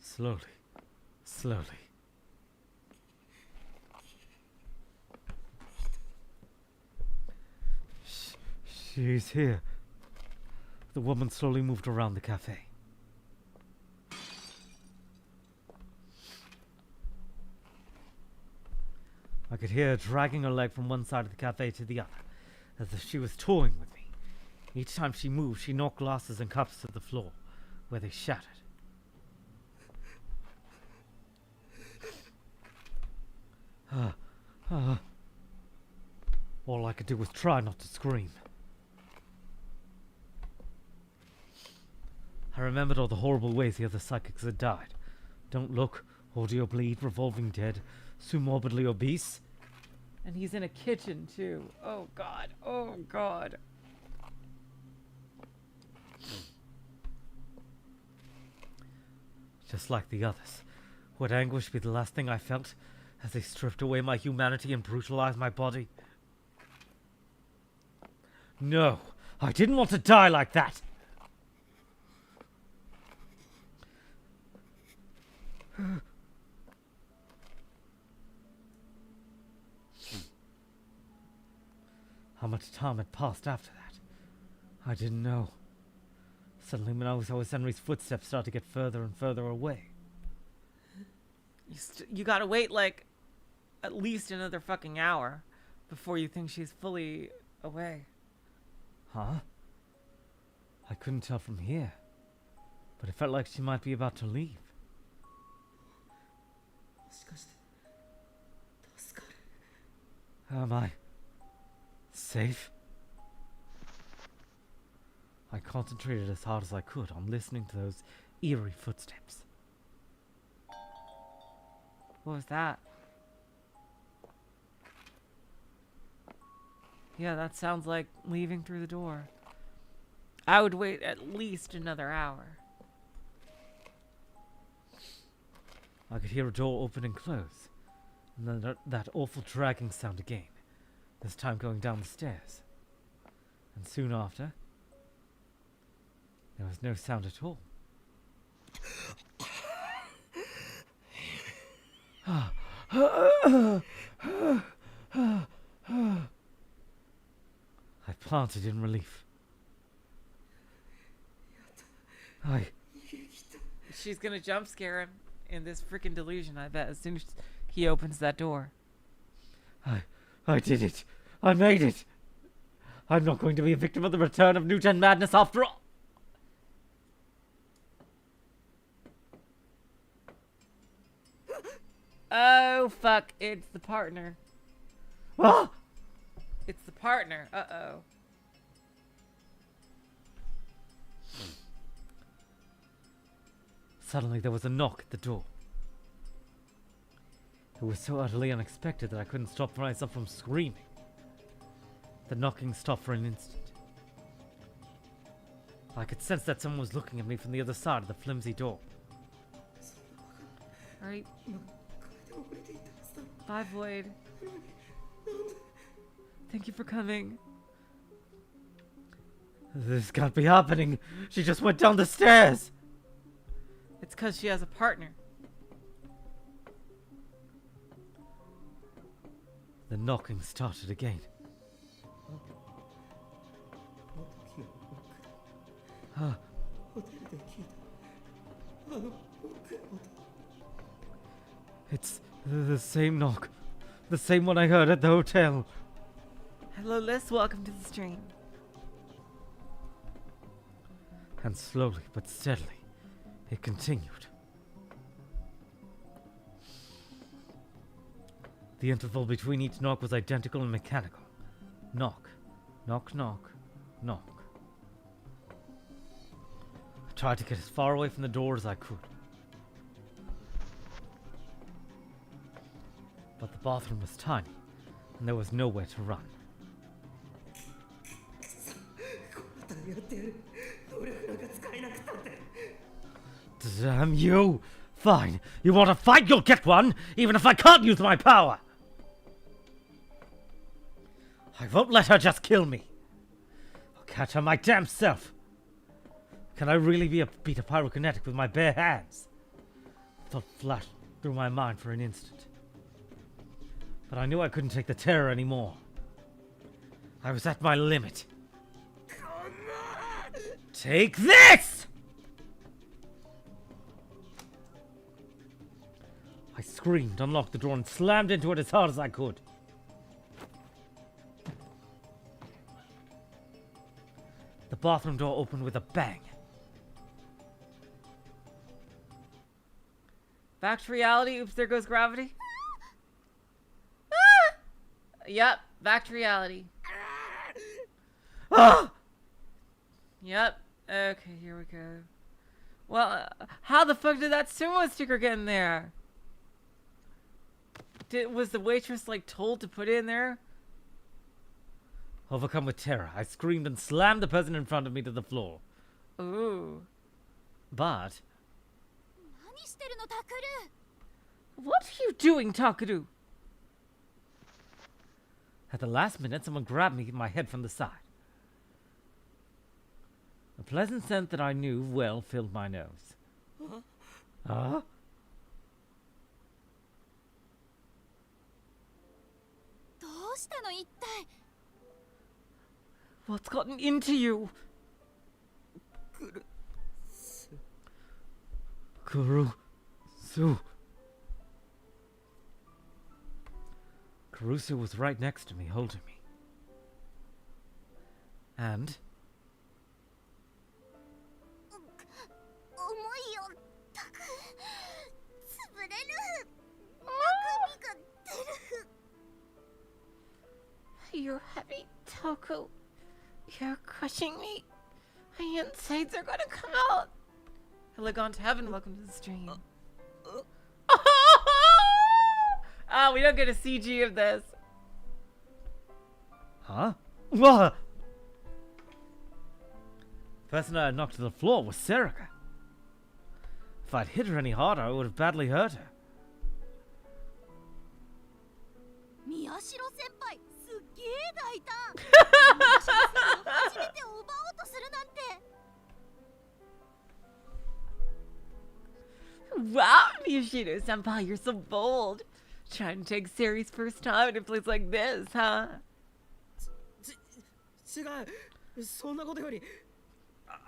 Slowly, slowly. She's here. The woman slowly moved around the cafe. I could hear her dragging her leg from one side of the cafe to the other, as if she was toying with me. Each time she moved, she knocked glasses and cups to the floor, where they shattered. All I could do was try not to scream. I remembered all the horrible ways the other psychics had died. Don't look, audio bleed, revolving dead, so morbidly obese. And he's in a kitchen, too. Oh, God. Oh, God. Just like the others, would anguish be the last thing I felt as they stripped away my humanity and brutalized my body? No, I didn't want to die like that. How much time had passed after that? I didn't know. Suddenly, when I was Senri's footsteps started to get further and further away. You gotta wait, like, at least another fucking hour before you think she's fully away. Huh? I couldn't tell from here, but it felt like she might be about to leave. Am I safe? I concentrated as hard as I could on listening to those eerie footsteps. What was that? Yeah, that sounds like leaving through the door. I would wait at least another hour. I could hear a door open and close, and then that awful dragging sound again, this time going down the stairs. And soon after, there was no sound at all. I planted in relief. She's gonna jump scare him. in this freaking delusion, I bet, as soon as he opens that door. I did it. I made it. I'm not going to be a victim of the return of Newton madness after all. Oh, fuck. It's the partner. Ah! It's the partner. Uh-oh. Suddenly there was a knock at the door. It was so utterly unexpected that I couldn't stop myself from screaming. The knocking stopped for an instant. I could sense that someone was looking at me from the other side of the flimsy door. Alright. Bye, Void. Thank you for coming. This can't be happening. She just went down the stairs. It's because she has a partner. The knocking started again. It's the same knock. The same one I heard at the hotel. Hello, Liz. Welcome to the stream. And slowly but steadily, it continued. The interval between each knock was identical and mechanical. Knock, knock, knock, knock. I tried to get as far away from the door as I could. But the bathroom was tiny, and there was nowhere to run. Damn you! Fine, you want a fight, you'll get one, even if I can't use my power! I won't let her just kill me. I'll catch her my damn self. Can I really beat a pyrokinetic with my bare hands? Thought flashed through my mind for an instant. But I knew I couldn't take the terror anymore. I was at my limit. Take this! I screamed, unlocked the door, and slammed into it as hard as I could. The bathroom door opened with a bang. Back to reality. Oops, there goes gravity. Ah! Yep, back to reality. Ah! Yep. Okay, here we go. Well, how the fuck did that sumo sticker get in there? Was the waitress, like, told to put it in there? Overcome with terror, I screamed and slammed the person in front of me to the floor. Ooh. But... What are you doing, Takaru? at the last minute, someone grabbed me my head from the side. A pleasant scent that I knew well filled my nose. Huh? What's gotten into you? Kurusu. Kurusu was right next to me, holding me. And... You're heavy, Toku. You're crushing me. My insides are gonna come out. Hello, gone to heaven. Welcome to the stream. Oh, we don't get a CG of this. Huh? What? The person I had knocked to the floor was Saka. If I'd hit her any harder, I would have badly hurt her. Wow, Miyashiro-senpai, you're so bold. Trying to take Sari's first time in a place like this, huh?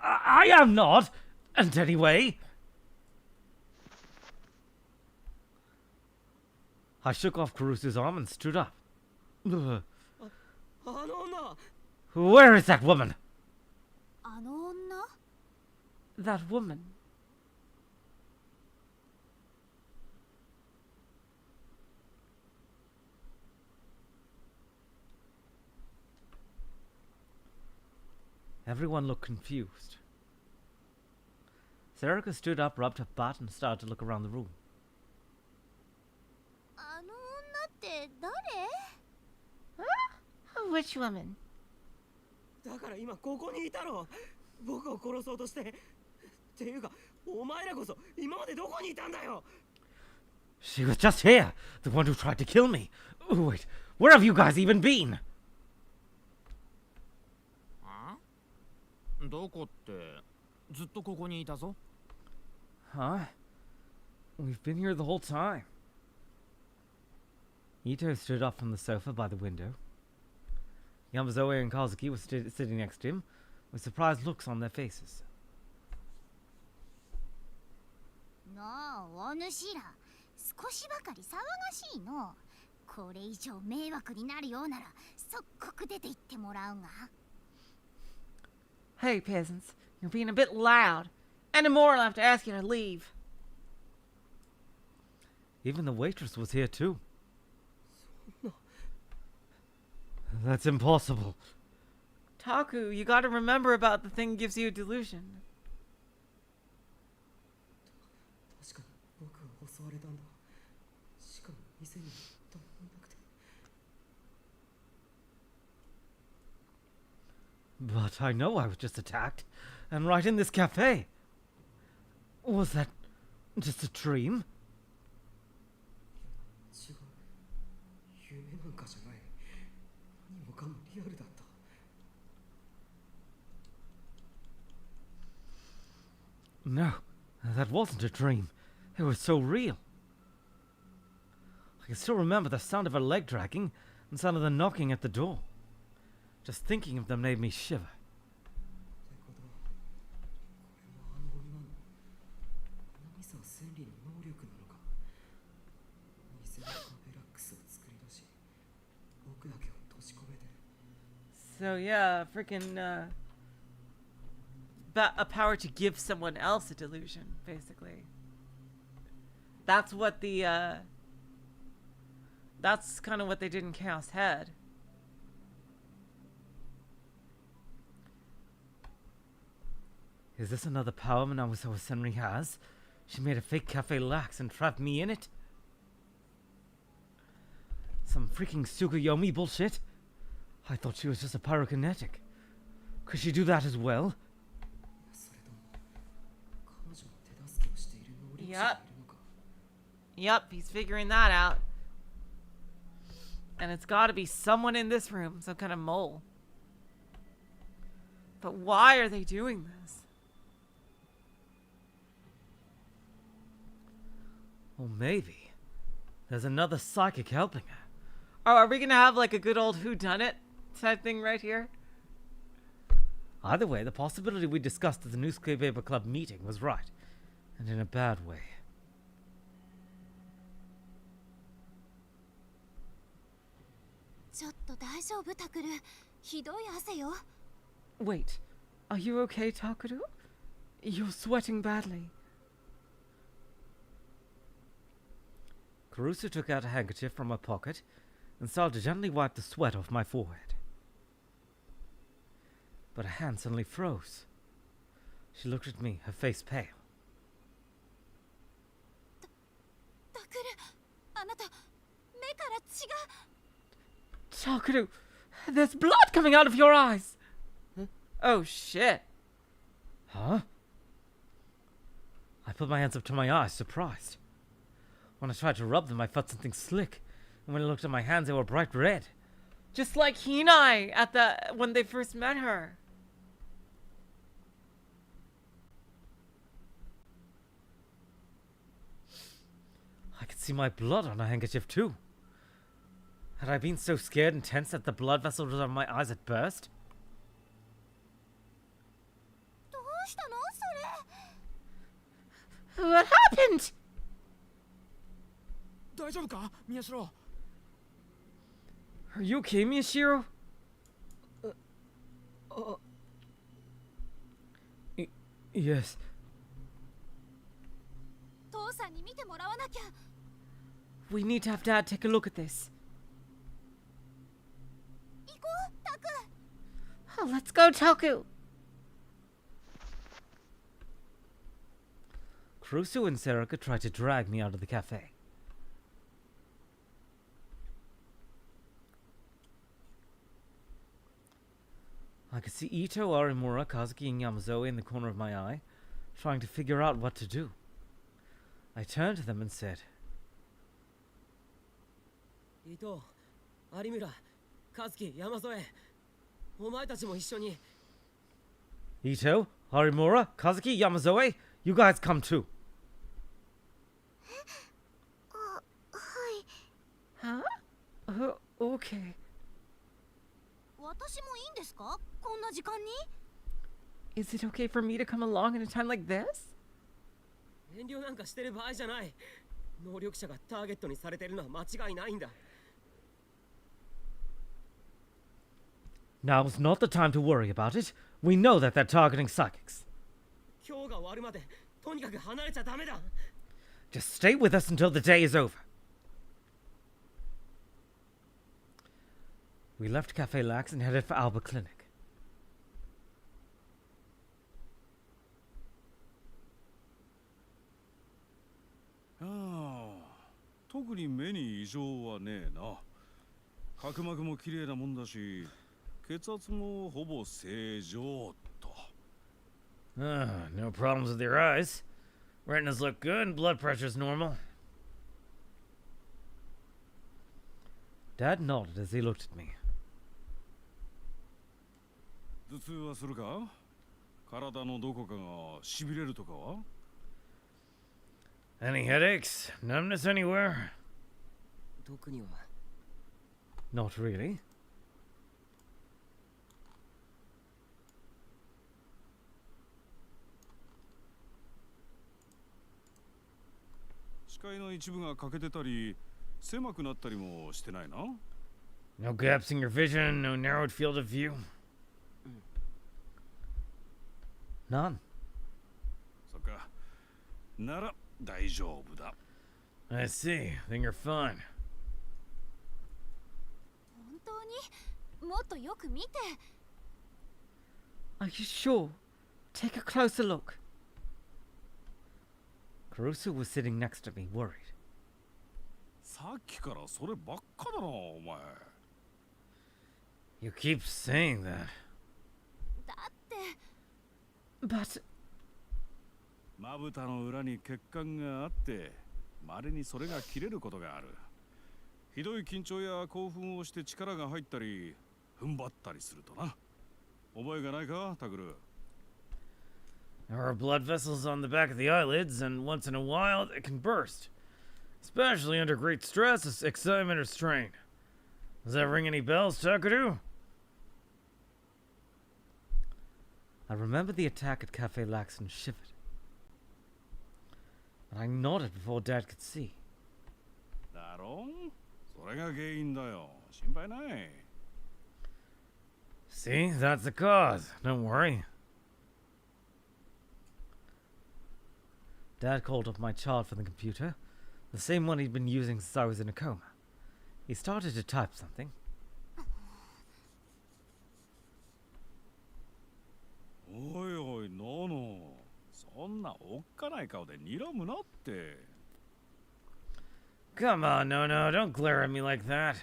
I am not! And anyway... I shook off Caruso's arm and stood up. Ugh. あの女 Where is that woman? あの女 That woman. Everyone looked confused. Saka stood up, rubbed her butt, and started to look around the room. あの女って誰 Which woman? だから今ここにいたろ僕を殺そうとしてっていうかお前らこそ今までどこにいたんだよ She was just here, the one who tried to kill me. Oh, wait, where have you guys even been? あどこってずっとここにいたぞ。 Huh? We've been here the whole time. Ito stood up from the sofa by the window. Yamazoe and Kazuki were sitting next to him, with surprised looks on their faces. なあお主ら少しばかり騒がしいのこれ以上迷惑になるようなら即刻出て行ってもらうが Hey, peasants, you're being a bit loud. Any more, I'll have to ask you to leave. Even the waitress was here too. That's impossible. Taku, you gotta remember about the thing gives you a delusion. 確かに僕は襲われたんだしかも店に誰もいなくて But I know I was just attacked, and right in this cafe. Was that just a dream? 違う夢なんかじゃない何もかもリアルだった No, that wasn't a dream. It was so real. I can still remember the sound of her leg dragging and the sound of the knocking at the door. Just thinking of them made me shiver. ってことはこれもあの女の何さ千里の能力なのか偽のカフェラックスを作り出し僕だけを閉じ込めて So yeah, freaking a power to give someone else a delusion, basically. That's what the that's kind of what they did in Chaos Head. Is this another power Minamoto Senri has? She made a fake cafe lax and trapped me in it? Some freaking Tsukuyomi bullshit? I thought she was just a pyrokinetic. Could she do that as well? それとも彼女の手助けをしている能力者がいるのか Yep, he's figuring that out. And it's got to be someone in this room, some kind of mole. But why are they doing this? Or maybe there's another psychic helping her. Oh, are we gonna have like a good old whodunit type thing right here? Either way, the possibility we discussed at the Newspaper Club meeting was right, and in a bad way. ちょっと大丈夫タクルひどい汗よ Wait, are you okay, Takuru? You're sweating badly. Caruso took out a handkerchief from her pocket and started to gently wipe the sweat off my forehead. But her hand suddenly froze. She looked at me, her face pale. タクルあなた目から血が Takuru, there's blood coming out of your eyes. Oh shit. Huh? I put my hands up to my eyes, surprised. When I tried to rub them, I felt something slick, and when I looked at my hands, they were bright red. Just like Hinai at when they first met her. I could see my blood on her handkerchief too. Had I been so scared and tense that the blood vessels on my eyes had burst? どうしたのそれ What happened? 大丈夫か宮代。 Are you okay, Miyashiro? Yes. 父さんに見てもらわなきゃ。 We need to have Dad take a look at this. 行こう、タク。 Oh, let's go, Toku. Kurusu and Saka tried to drag me out of the cafe. I could see Ito, Arimura, Kazuki, and Yamazoe in the corner of my eye, trying to figure out what to do. I turned to them and said, 伊藤、有村、和樹、山添、お前たちも一緒に。 Ito, Arimura, Kazuki, Yamazoe, you guys come too. Huh? Okay. 私もいいんですか？こんな時間に？ Is it okay for me to come along at a time like this? 遠慮なんかしてる場合じゃない。能力者がターゲットにされてるのは間違いないんだ。 Now's not the time to worry about it. We know that they're targeting psychics. 今日が終わるまでとにかく離れちゃダメだ。 Just stay with us until the day is over. We left Cafe Lax and headed for Alba Clinic. 特に目に異常はねえな。角膜も綺麗なもんだし、血圧もほぼ正常と。No problems with your eyes. Retinas look good and blood pressure's normal. Dad nodded as he looked at me. 頭痛はするか？体のどこかが痺れるとかは？ Any headaches? Numbness anywhere? 特には。 Not really. 視界の一部が欠けてたり、狭くなったりもしてないな。 No gaps in your vision, no narrowed field of view? None. そっか。なら大丈夫だ。 I see. Then you're fine. 本当に？もっとよく見て。 Are you sure? Take a closer look. Kurusu was sitting next to me, worried. さっきからそればっかだな、お前。 You keep saying that. だって。 But まぶたの裏に血管があって、稀にそれが切れることがある。ひどい緊張や興奮をして力が入ったり、踏ん張ったりするとな。覚えがないか、タグル。 There are blood vessels on the back of the eyelids, and once in a while they can burst. Especially under great stress, excitement, or strain. Does that ring any bells, Takuru? I remember the attack at Cafe Lax and shivered. But I nodded before Dad could see. だろ？それが原因だよ。心配ない。 See, that's the cause. Don't worry. Dad called up my chart from the computer, the same one he'd been using since I was in a coma. He started to type something. おいおい、ノノ。そんなおっかない顔で睨むなって。 Come on, no, don't glare at me like that.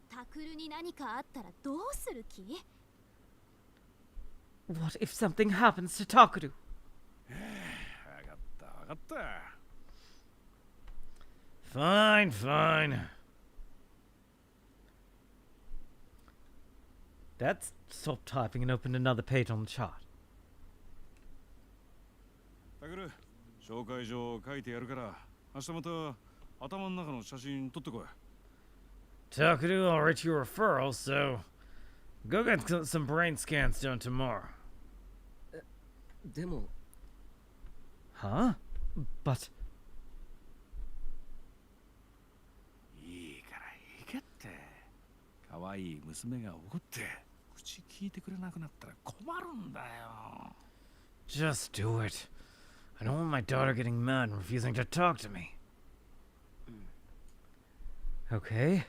タクルに何かあったらどうする気？ what if something happens to Takuru? わかったわかった。 Fine, fine. Dad stopped typing and opened another page on the chart. タグル、紹介状書いてやるから、明日また頭の中の写真撮ってこい。 Takuru, I'll write you a referral, so go get some brain scans done tomorrow. でも、 Huh? But 可愛い娘が怒って口聞いてくれなくなったら困るんだよ。 Just do it. I don't want my daughter getting mad and refusing to talk to me. Okay.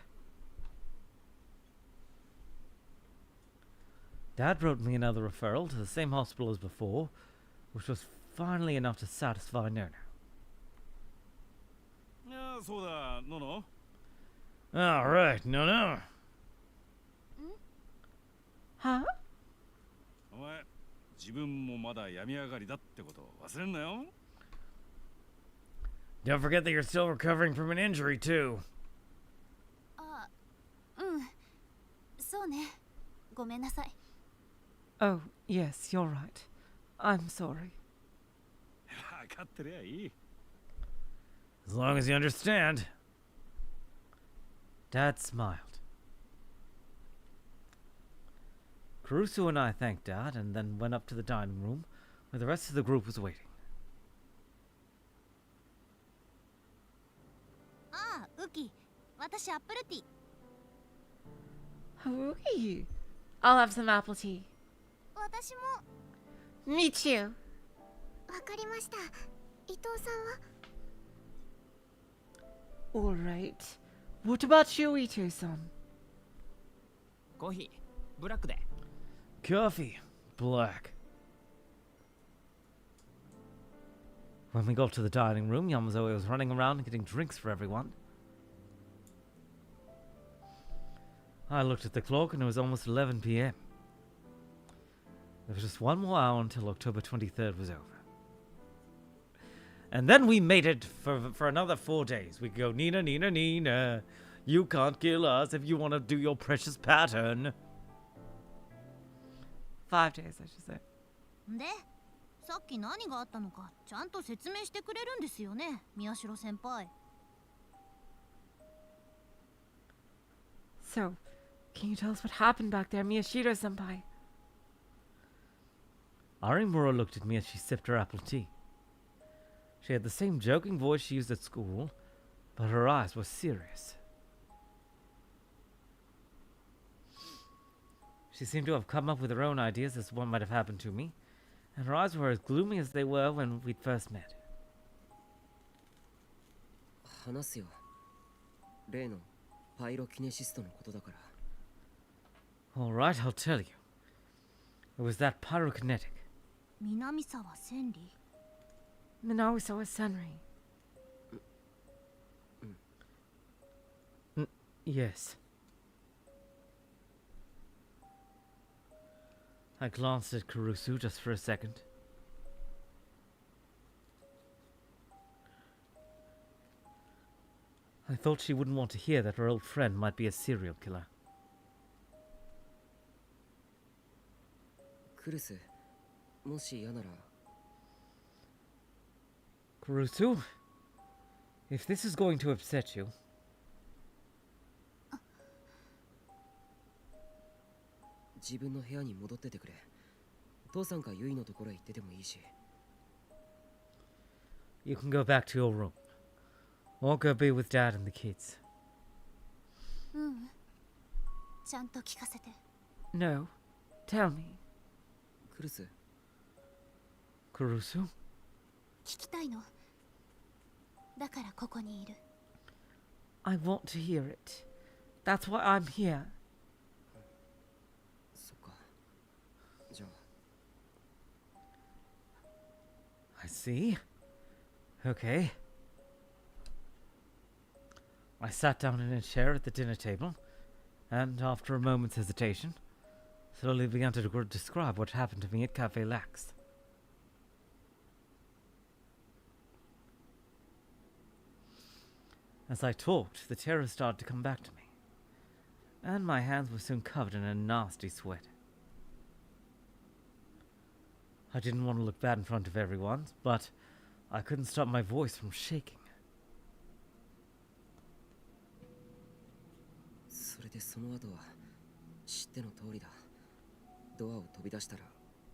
Dad wrote me another referral to the same hospital as before, which was finally enough to satisfy Nona. いやそうだ、ノノ。 Alright, no. Huh? お前、自分もまだ病み上がりだってこと忘れんなよ。 Don't forget that you're still recovering from an injury, too. あ、うん。そうね。ごめんなさい。 Oh, yes, you're right. I'm sorry. 分かってりゃいい。 As long as you understand. Dad smiled. Caruso and I thanked Dad and then went up to the dining room where the rest of the group was waiting. ああ、ウキ。私アップルティー。 Hooey. I'll have some apple tea. 私も。 Me too. わかりました。伊藤さんは All right. What about you, Ito-san? コーヒーブラックで。 Coffee. Black. When we got to the dining room, Yamazoe was running around and getting drinks for everyone. I looked at the clock and it was almost 11 p.m. There was just one more hour until October 23rd was over. And then we made it for another 4 days. We could go, Nina, Nina, Nina. You can't kill us if you want to do your precious pattern. 5 days, I should say. で、さっき何があったのかちゃんと説明してくれるんですよね、宮代先輩。 So, can you tell us what happened back there, Miyashiro-senpai? Arimura looked at me as she sipped her apple tea. She had the same joking voice she used at school, but her eyes were serious. She seemed to have come up with her own ideas as to what might have happened to me, and her eyes were as gloomy as they were when we'd first met. 話すよ。例のパイロキネシストのことだから。 All right, I'll tell you. It was that pyrokinetic. 南沢千里。 Minawasawa Senri. Yes. I glanced at Kurusu just for a second. I thought she wouldn't want to hear that her old friend might be a serial killer. クルス、もし嫌なら。 Kurusu, if this is going to upset you, 自分の部屋に戻っててくれ。父さんかユイのところへ行っててもいいし。 you can go back to your room. Or go be with Dad and the kids. うん。ちゃんと聞かせて。 No. Tell me. クルス、 Kurusu? 聞きたいの。だからここにいる。 I want to hear it. That's why I'm here. そっか。じゃあ。 I see. Okay. I sat down in a chair at the dinner table, and after a moment's hesitation, slowly began to describe what happened to me at Cafe Lax. As I talked, the terror started to come back to me, and my hands were soon covered in a nasty sweat. I didn't want to look bad in front of everyone, but I couldn't stop my voice from shaking. それでその後は知っての通りだ。ドアを飛び出したら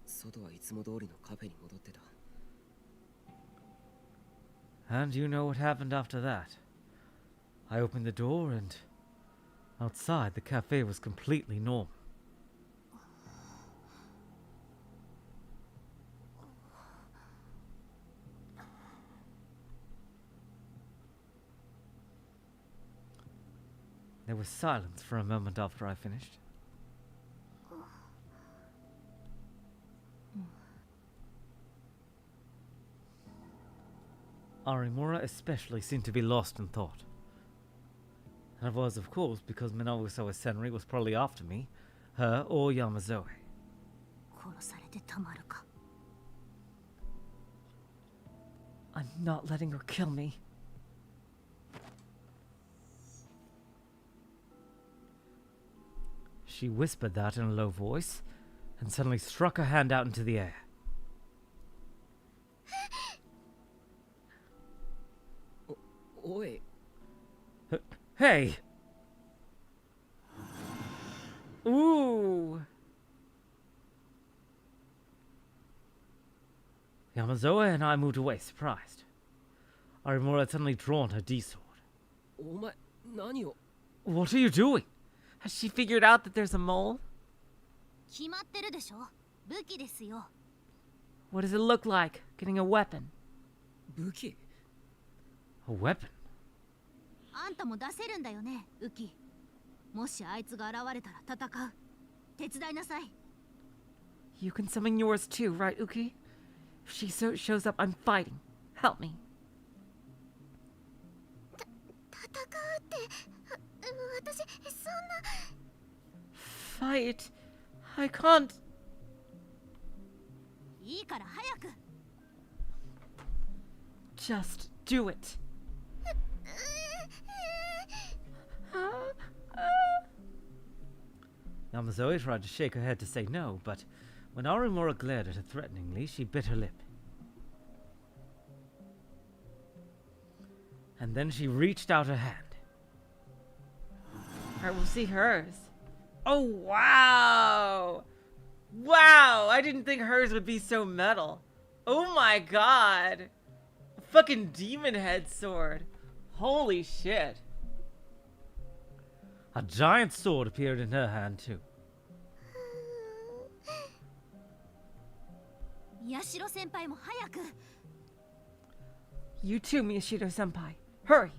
外はいつも通りのカフェに戻ってた。 And you know what happened after that. I opened the door and Outside, the cafe was completely normal. There was silence for a moment after I finished. Arimura especially seemed to be lost in thought. And it was, of course, because Minawasawa Senri was probably after me, her, or Yamazoe. 殺されてたまるか。 I'm not letting her kill me. She whispered that in a low voice, and suddenly struck her hand out into the air. Oi. Hey! Ooh. Yamazoe and I moved away, surprised. Arimura had suddenly drawn her D-sword. お前何を What are you doing? Has she figured out that there's a mole? 決まってるでしょ。武器ですよ。 What does it look like? Getting a weapon. 武器 A weapon? あんたも出せるんだよね、ウキ。もしあいつが現れたら戦う。手伝いなさい。 You can summon yours too, right, Uki? If she shows up, I'm fighting. Help me. 戦うって私そんな Fight? I can't. いいから早く Just do it. Yamazoe tried to shake her head to say no, but when Arimura glared at her threateningly, she bit her lip. And then she reached out her hand. Alright, we'll see hers. Oh, wow! Wow! I didn't think hers would be so metal. Oh my god! A fucking demon head sword. Holy shit. A giant sword appeared in her hand too. 宮代先輩も早く You too, Miyashiro senpai. Hurry!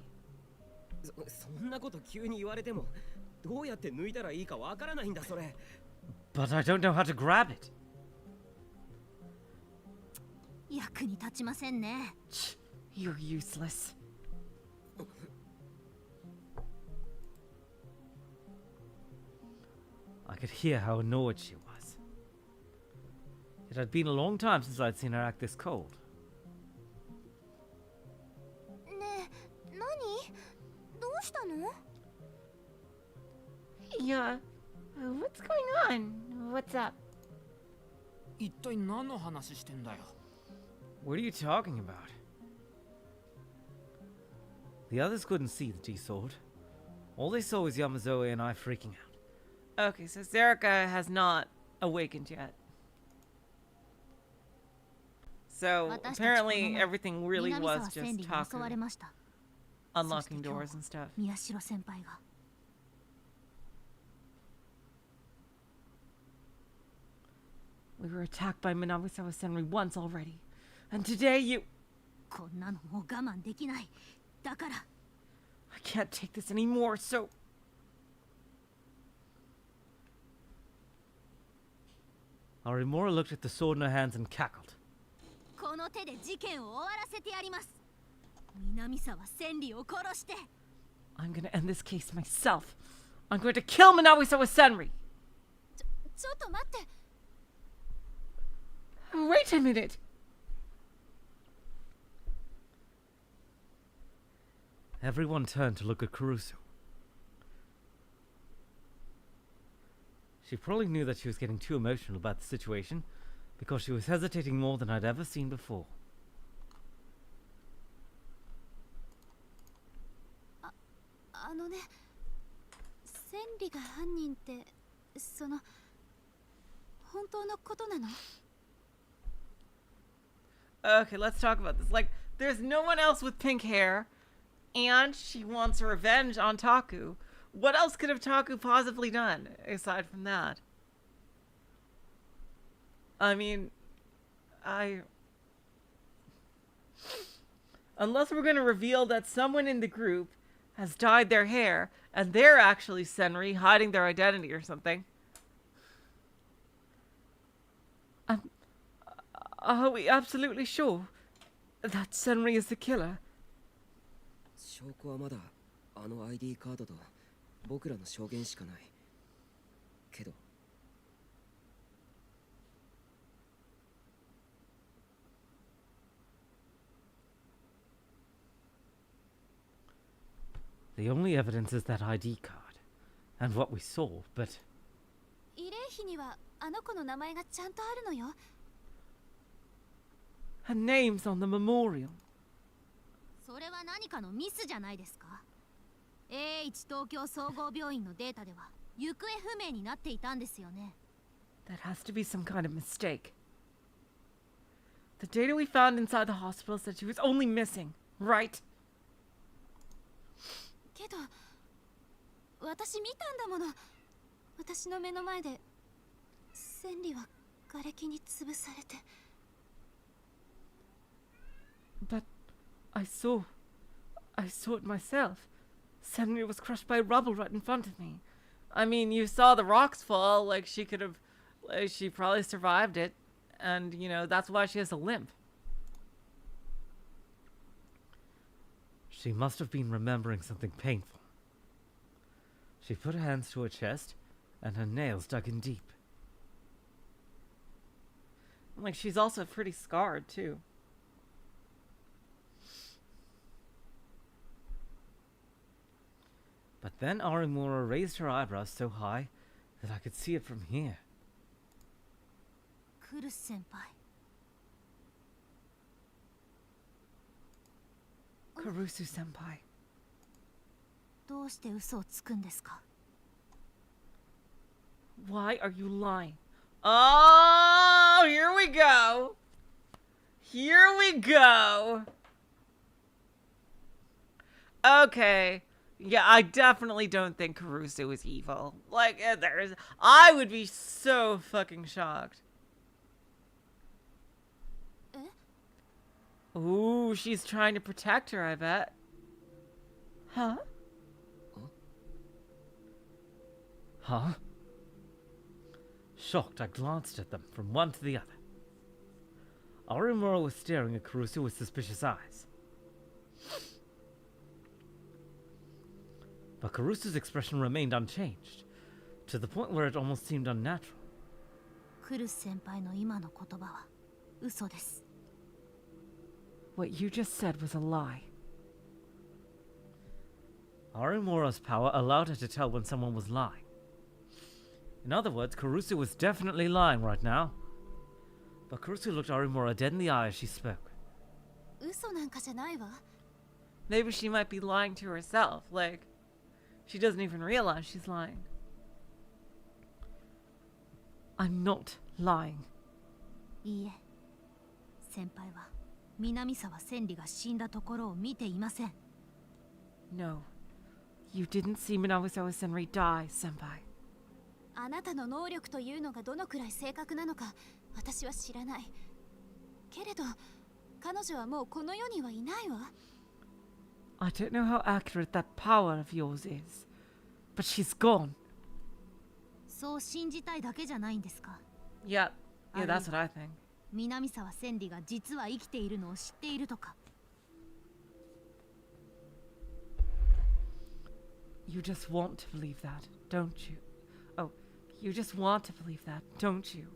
そんなこと急に言われてもどうやって抜いたらいいかわからないんだそれ But I don't know how to grab it. 役に立ちませんね You're useless. I could hear how annoyed she was. It had been a long time since I'd seen her act this cold. ねえ何どうしたの Yeah. What's going on? What's up? 一体何の話してんだよ。 What are you talking about? The others couldn't see the D-sword. All they saw was Yamazoe and I freaking out. Okay, so Zerika has not awakened yet. So apparently everything really 南 was 沢千 just 里に襲われ Taku ました unlocking doors and stuff. 宮代先輩が We were attacked by Minawasawa Senri once already. And today you... こんなのもう我慢できないだから I can't take this anymore, so... Arimura looked at the sword in her hands and cackled. この手で事件を終わらせてやります南沢千里を殺して I'm gonna end this case myself. I'm going to kill Minawasawa Senri. ちょっと待って Wait a minute. Everyone turned to look at Kurusu. She probably knew that she was getting too emotional about the situation because she was hesitating more than I'd ever seen before. あのね千里が犯人ってその本当のことなの Okay, let's talk about this. Like, there's no one else with pink hair, and she wants revenge on Taku. what else could have Taku possibly done aside from that? I mean, unless we're going to reveal that someone in the group has dyed their hair and they're actually Senri hiding their identity or something. Are we absolutely sure that Senri is the killer? 証拠はまだあの ID カードと僕らの証言しかないけど The only evidence is that ID card and what we saw, but 慰霊碑にはあの子の名前がちゃんとあるのよ。 Her name's on the memorial. それは何かのミスじゃないですか。 A1 東京総合病院のデータでは行方不明になっていたんですよね。 That has to be some kind of mistake. The data we found inside the hospital said she was only missing, right? けど私見たんだもの。私の目の前で千里は瓦礫に潰されて。 But I saw it myself. Senri was crushed by rubble right in front of me. I mean, you saw the rocks fall, like she probably survived it. And, you know, that's why she has a limp. she must have been remembering something painful. She put her hands to her chest, and her nails dug in deep. Like, she's also pretty scarred, too. But then Arimura raised her eyebrows so high that I could see it from here. クルス先輩。 Kurusu senpai. どうして嘘をつくんですか？ Why are you lying? Oh, here we go. Here we go. Okay. Yeah, I definitely don't think Kurusu is evil. Like, I would be so fucking shocked. Ooh, she's trying to protect her, I bet. Huh? Huh? Shocked, I glanced at them from one to the other. Arimura was staring at Kurusu with suspicious eyes. But Kurusu's expression remained unchanged, to the point where it almost seemed unnatural. クルス先輩の今の言葉は嘘です。 What you just said was a lie. Arimura's power allowed her to tell when someone was lying. In other words, Kurusu was definitely lying right now. But Kurusu looked Arimura dead in the eye as she spoke. 嘘なんかじゃないわ。 Maybe she might be lying to herself. Like, she doesn't even realize she's lying. I'm not lying. いいえ。先輩は南沢千里が死んだところを見ていません。 No. You didn't see Minawasawa Senri die, senpai. あなたの能力というのがどのくらい正確なのか私は知らない。けれど彼女はもうこの世にはいないわ。 I don't know how accurate that power of yours is, but she's gone. そう信じたいだけじゃないんですか。 Yeah, that's what I think. 南沢千里が実は生きているのを知っているとか。 You just want to believe that, don't you? Oh, you just want to believe that, don't you?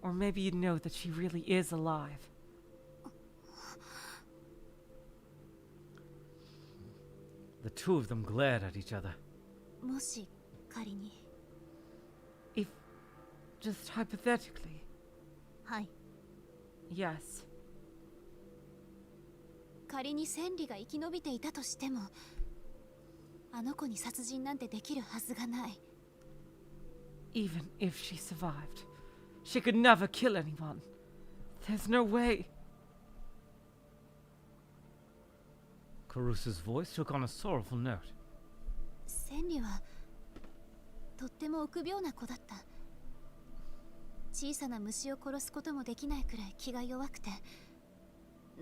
Or maybe you know that she really is alive. The two of them glared at each other. もし仮に。 If, just hypothetically, はい。 yes. 仮に千里が生き延びていたとしてもあの子に殺人なんてできるはずがない。 Even if she survived, she could never kill anyone. There's no way. Kurusu's voice took on a sorrowful note. 千里はとっても臆病な子だった。小さな虫を殺すこともできないくらい気が弱くて、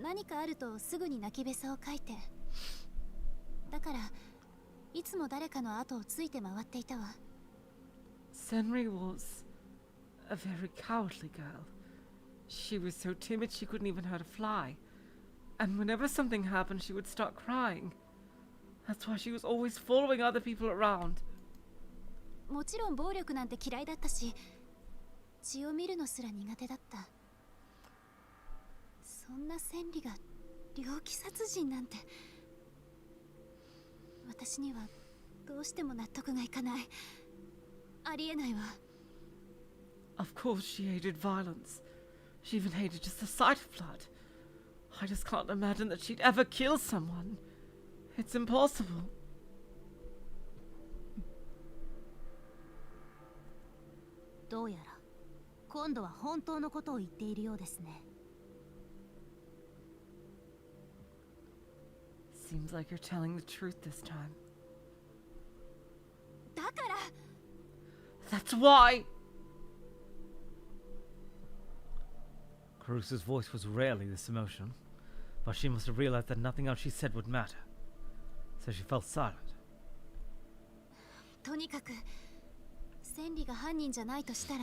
何かあるとすぐに泣きべさをかいて、だからいつも誰かの後をついて回っていたわ。 Senri was a very cowardly girl. She was so timid she couldn't even hurt a fly. And whenever something happened, she would start crying. That's why she was always following other people around. もちろん暴力なんて嫌いだったし、血を見るのすら苦手だった。そんな千里が猟奇殺人なんて、私にはどうしても納得がいかない。ありえないわ。 Of course she hated violence. She even hated just the sight of blood. I just can't imagine that she'd ever kill someone. It's impossible. どうやら今度は本当のことを言っているようですね。 Seems like you're telling the truth this time. だから That's why! Caruso's voice was rarely this emotional, but she must have realized that nothing else she said would matter, so she fell silent. とにかく千里が犯人じゃないとしたら、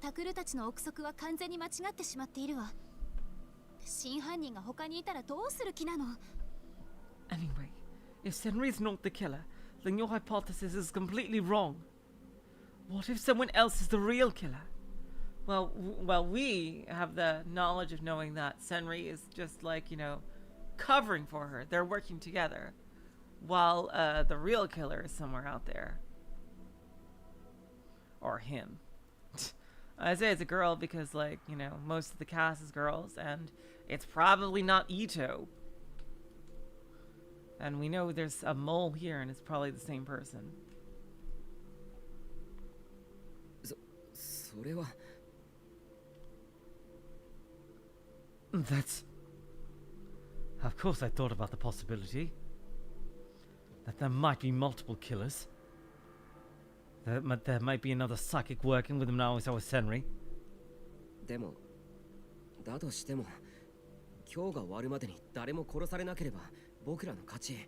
タクルたちの憶測は完全に間違ってしまっているわ。真犯人が他にいたらどうする気なの？ Anyway, if Senri's not the killer, then your hypothesis is completely wrong. What if someone else is the real killer? Well, we have the knowledge of knowing that Senri is just like, covering for her. They're working together. While the real killer is somewhere out there. Or him. I say it's a girl because, most of the cast is girls, and it's probably not Ito. And we know there's a mole here, and it's probably the same person. それは That's... Of course I thought about the possibility that there might be multiple killers. That there might be another psychic working with him now as I was Senri. でもだとしても今日が終わるまでに誰も殺されなければ僕らの勝ち。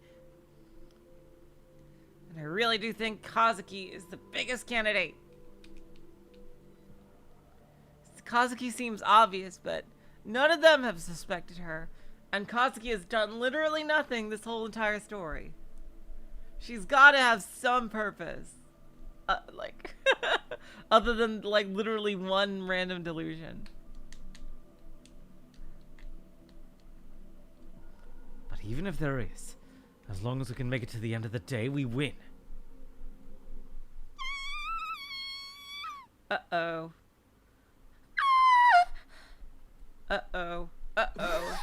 And I really do think Kazuki is the biggest candidate. Kazuki seems obvious, but none of them have suspected her. And Kazuki has done literally nothing this whole entire story. She's gotta have some purpose. Other than, literally one random delusion. But even if there is, as long as we can make it to the end of the day, we win. Uh-oh. Uh-oh. Uh-oh.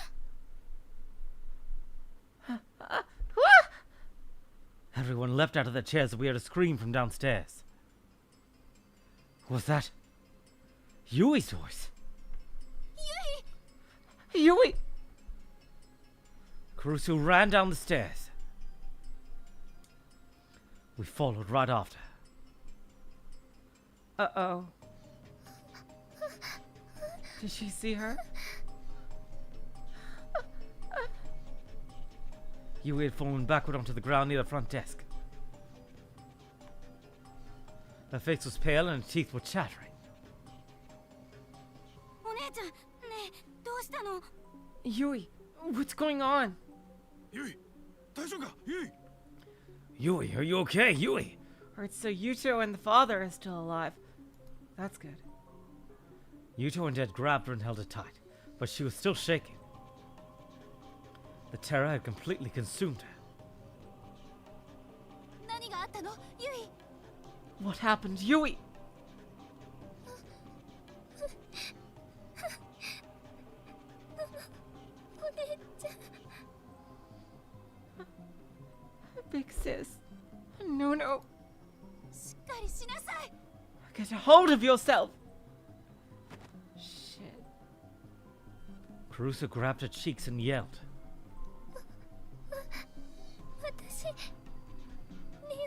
Everyone leapt out of their chairs as we heard a scream from downstairs. Was that Yui's voice? Yui! Caruso ran down the stairs. We followed right after. Uh-oh. Did she see her? Yui had fallen backward onto the ground near the front desk. Her face was pale and her teeth were chattering. お姉ちゃん、ねえ、どうしたの？ Yui, what's going on? Yui, 大丈夫か? Yui! Yui, are you okay, Yui? Alright, so Yuto and the father are still alive. That's good. Yuto and Dad grabbed her and held her tight, but she was still shaking. The terror had completely consumed her. 何があったの？ユイ。 What happened? Yui! お姉ちゃん。 Big sis. No, no. しっかりしなさい。 Get a hold of yourself! Shit. Caruso grabbed her cheeks and yelled. 私、逃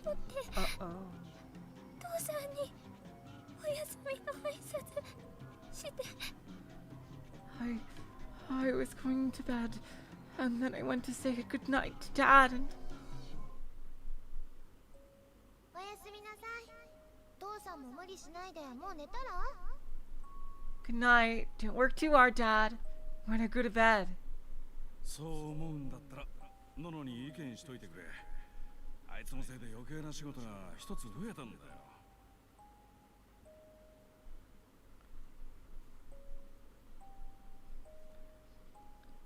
思って Uh-oh. 父さんにお休みの挨拶して I was going to bed, and then I went to say good night to Dad, and おやすみなさい。父さんも無理しないでもう寝たら good night. Don't work too hard, Dad. I'm gonna go to bed. そう思うんだったらノノに意見しといてくれ。あいつのせいで余計な仕事が一つ増えたんだよ。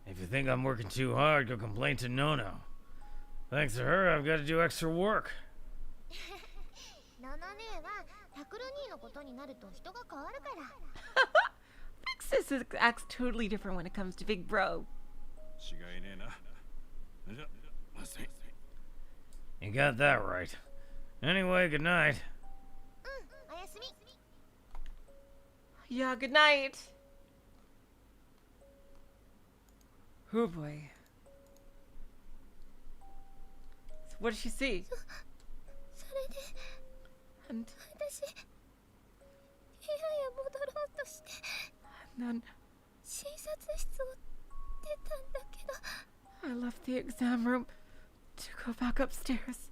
If you think I'm working too hard, go complain to Nono. Thanks to her, I've got to do extra work. ナナ姉はタクル兄のことになると人が変わるから Sis acts totally different when it comes to Big Bro. 違いねえな。じゃ、失礼。 You got that right. Anyway, good night. おやすみ Yeah, good night. Oh boy. So what does she see? それで And 私部屋へ戻ろうとして then 診察室を出たんだけど I left the exam room to go back upstairs.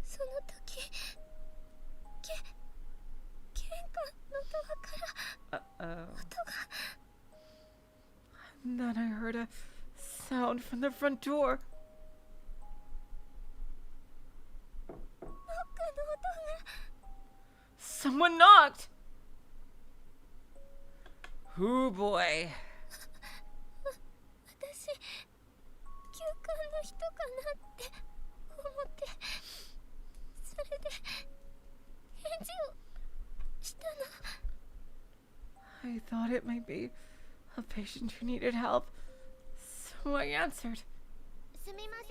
その時玄関のドアから Uh-oh. 音が And then I heard a sound from the front door. ノックの音が Someone knocked. Oh boy. 私休館の人かなって思ってそれで返事をしたの I thought it might be a patient who needed help, so I answered. すみません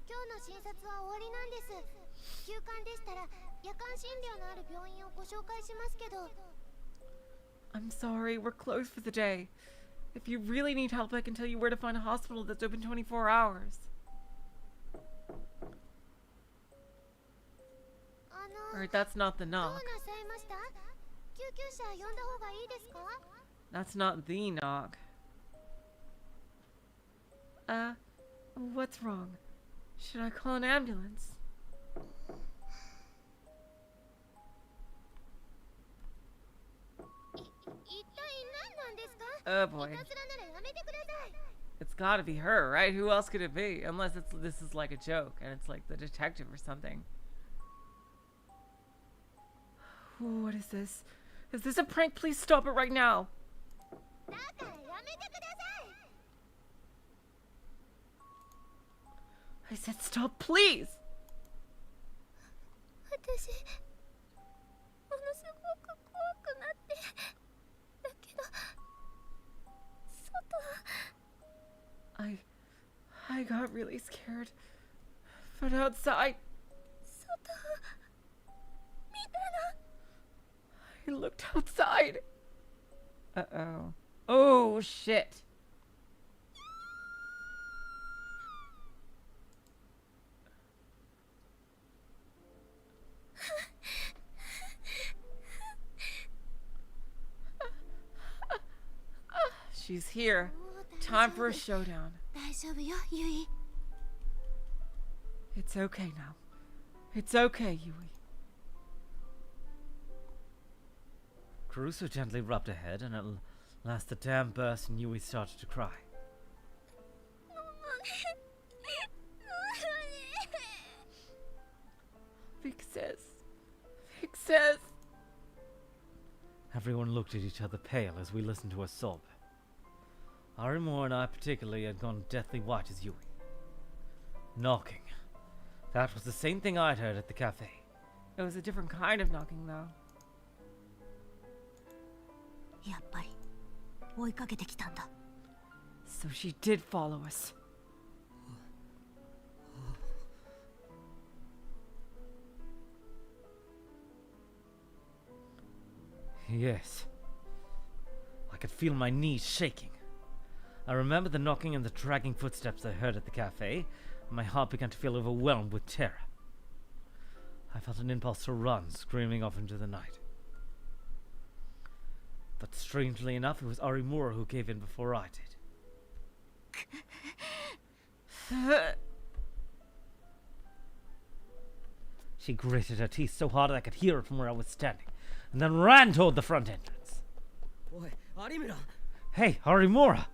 今日の診察は終わりなんです休館でしたら夜間診療のある病院をご紹介しますけど I'm sorry, we're closed for the day. If you really need help, I can tell you where to find a hospital that's open 24 hours. あの Alright, that's not the どう knock. なさいました救急車呼んだ方がいいですか That's not the knock. What's wrong? Should I call an ambulance? 一体何なんですか Oh い boy. たずらならやめてください It's gotta be her, right? Who else could it be? Unless this is like a joke and it's like the detective or something. What is this? Is this a prank? Please stop it right now. だからやめてください I said stop, please. 私ものすごく怖くなってだけど外は I got really scared. But outside, 外を見たら I looked outside. Uh-oh. Oh, shit. She's here. もう Time for a 大丈夫 showdown. 大丈夫よユイ It's okay now. It's okay, Yui. Caruso gently rubbed her head, and at last the dam burst and Yui started to cry. Vic says. Everyone looked at each other pale as we listened to her sob. Arimor and I particularly had gone deathly white as Yui. Knocking. That was the same thing I'd heard at the cafe. It was a different kind of knocking, though. やっぱり追いかけてきたんだ So she did follow us. Yes. I could feel my knees shaking. I remember the knocking and the dragging footsteps I heard at the cafe, and my heart began to feel overwhelmed with terror. I felt an impulse to run, screaming off into the night. But strangely enough, it was Arimura who gave in before I did. She gritted her teeth so hard I could hear it from where I was standing, and then ran toward the front entrance. おい有村 Hey, Arimura!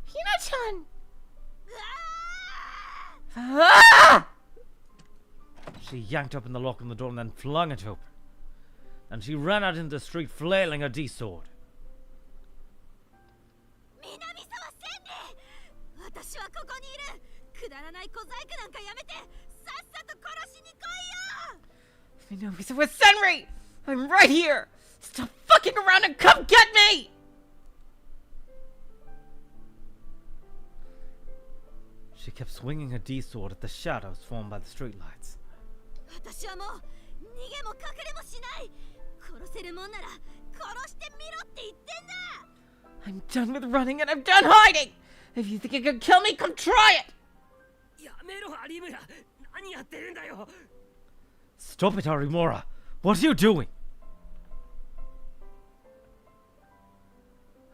Hina-chan! Ah! Ah! She yanked open the lock on the door and then flung it open. And she ran out into the street flailing her D-sword. 南沢千里、私はここにいる。くだらない小細工なんかやめて、さっさと殺しに来いよ。 Minami with Senri! I'm right here! Stop fucking around and come get me! She kept swinging her D-sword at the shadows formed by the streetlights. 私はもう逃げも隠れもしない。殺せるもんなら殺してみろって言ってんだ。 I'm done with running and I'm done hiding! If you think you can kill me, come try it! やめろ有村何やってるんだよ Stop it, Arimura! What are you doing?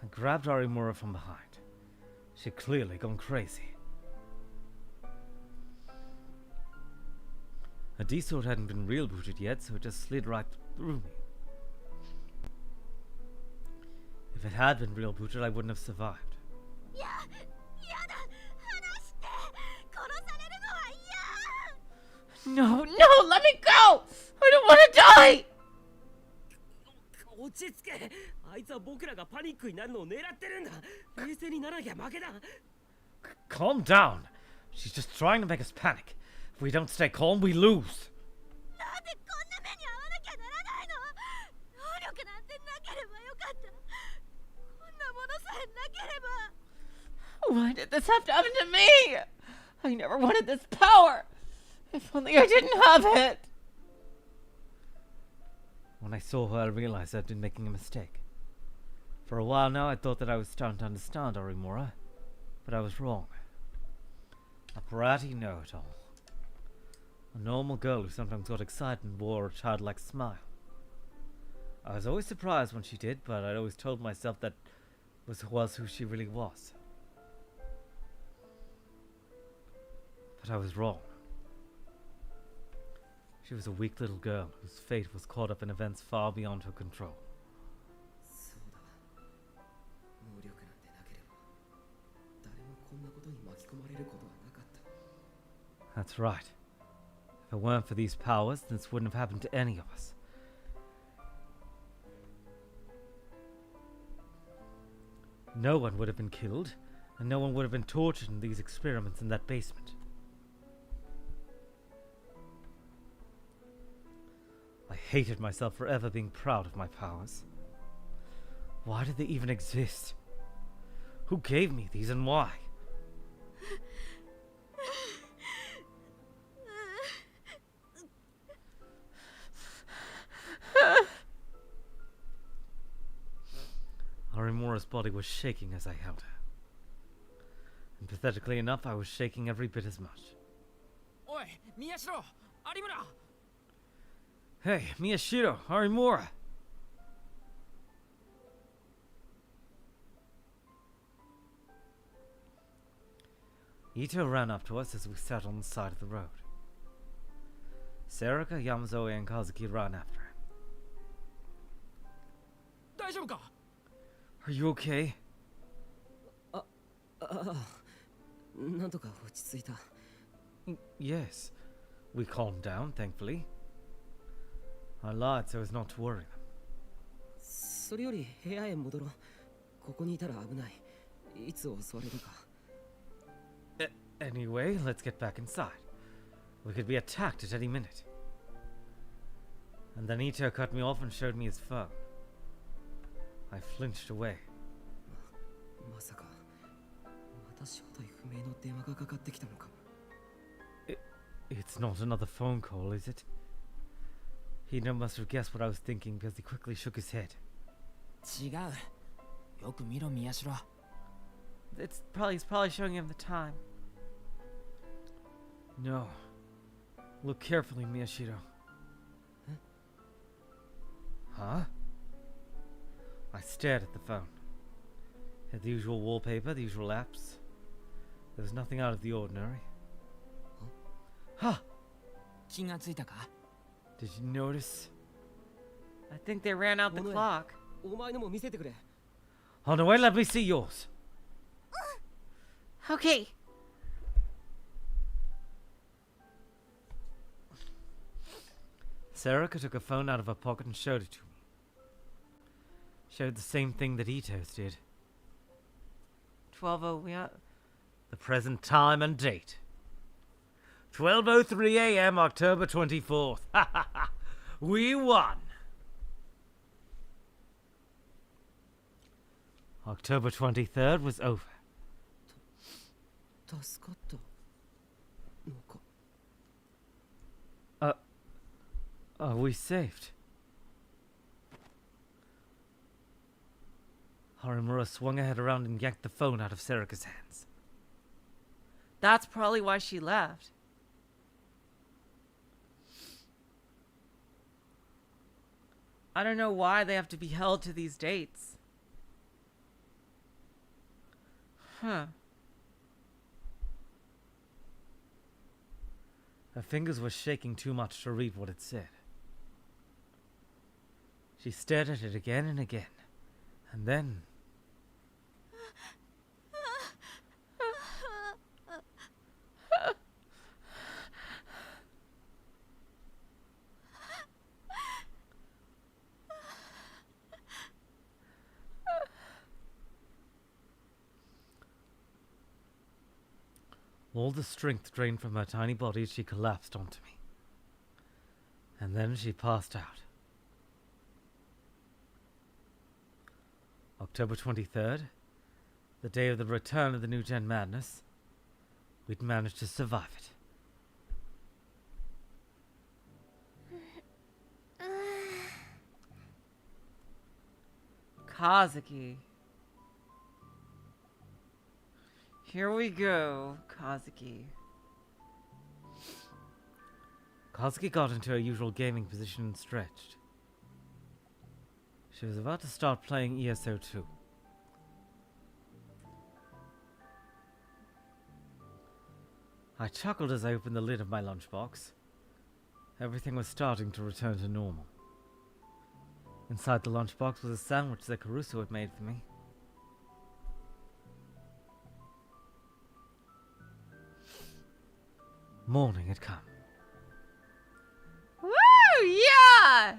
I grabbed Arimura from behind. She'd clearly gone crazy. Her D-sword hadn't been real booted yet, so it just slid right through me. If it had been real booted, I wouldn't have survived. やだ、離して。殺されるのは嫌。 No, no, let me go! I don't want to die! 落ち着けあいつは僕らがパニックになるのを狙ってるんだ冷静にならなきゃ負けだ Calm down! She's just trying to make us panic. If we don't stay calm, we lose. なんでこんな目に遭わなきゃならないの。能力なんてなければよかった。こんなものさえなければ。 Why did this have to happen to me? I never wanted this power! If only I didn't have it! When I saw her, I realized I'd been making a mistake. For a while now, I thought that I was starting to understand Arimura, but I was wrong. A bratty know-it-all. A normal girl who sometimes got excited and wore a childlike smile. I was always surprised when she did, but I'd always told myself that was who she really was. But I was wrong. She was a weak little girl whose fate was caught up in events far beyond her control. そうだ能力なんてなければ誰もこんなことに巻き込まれることはなかった That's right. If it weren't for these powers, this wouldn't have happened to any of us. No one would have been killed, and no one would have been tortured in these experiments in that basement. I hated myself for ever being proud of my powers. Why did they even exist? Who gave me these and why? Arimura's body was shaking as I held her. And pathetically enough, I was shaking every bit as much. おい宮代有村 Hey, Miyashiro, Arimura! Ito ran up to us as we sat on the side of the road. Saka, Yamazoe, and Kazuki ran after him. 大丈夫か Are you okay? ああなんとか落ち着いた Yes. We calmed down, thankfully. I lied so as not to worry them. それより部屋へ戻ろうここにいたら危ないいつ襲われるか Anyway, let's get back inside. We could be attacked at any minute. And then Ito cut me off and showed me his phone. I flinched away. まさか私ほど不明の電話がかかってきたのかも It's not another phone call, is it? Ito must have guessed what I was thinking because he quickly shook his head. 違うよく見ろ宮代 He's probably showing him the time. No. Look carefully, Miyashiro. Huh? I stared at the phone. Had the usual wallpaper, the usual apps. There was nothing out of the ordinary. Huh? 気がついたか? Did you notice? I think they ran out the clock. お前のも見せてくれ。 Oh no, wait, let me see yours. Okay. Sarika took a phone out of her pocket and showed it to me. Showed the same thing that Ito's did. 12:00. The present time and date. 12:03 a.m. October 24th. Ha ha ha! We won! October 23rd was over. 助かったのか。 Are we saved? Harimura swung her head around and yanked the phone out of Sarika's hands. That's probably why she left. I don't know why they have to be held to these dates. Huh. Her fingers were shaking too much to read what it said. She stared at it again and again, and then... All the strength drained from her tiny body, she collapsed onto me. And then she passed out. October 23rd, the day of the return of the New Gen Madness. We'd managed to survive it. Kazuki. Here we go, Kazuki. Kazuki got into her usual gaming position and stretched. She was about to start playing ESO 2. I chuckled as I opened the lid of my lunchbox. Everything was starting to return to normal. Inside the lunchbox was a sandwich that Caruso had made for me. Morning had come. Woo! Yeah!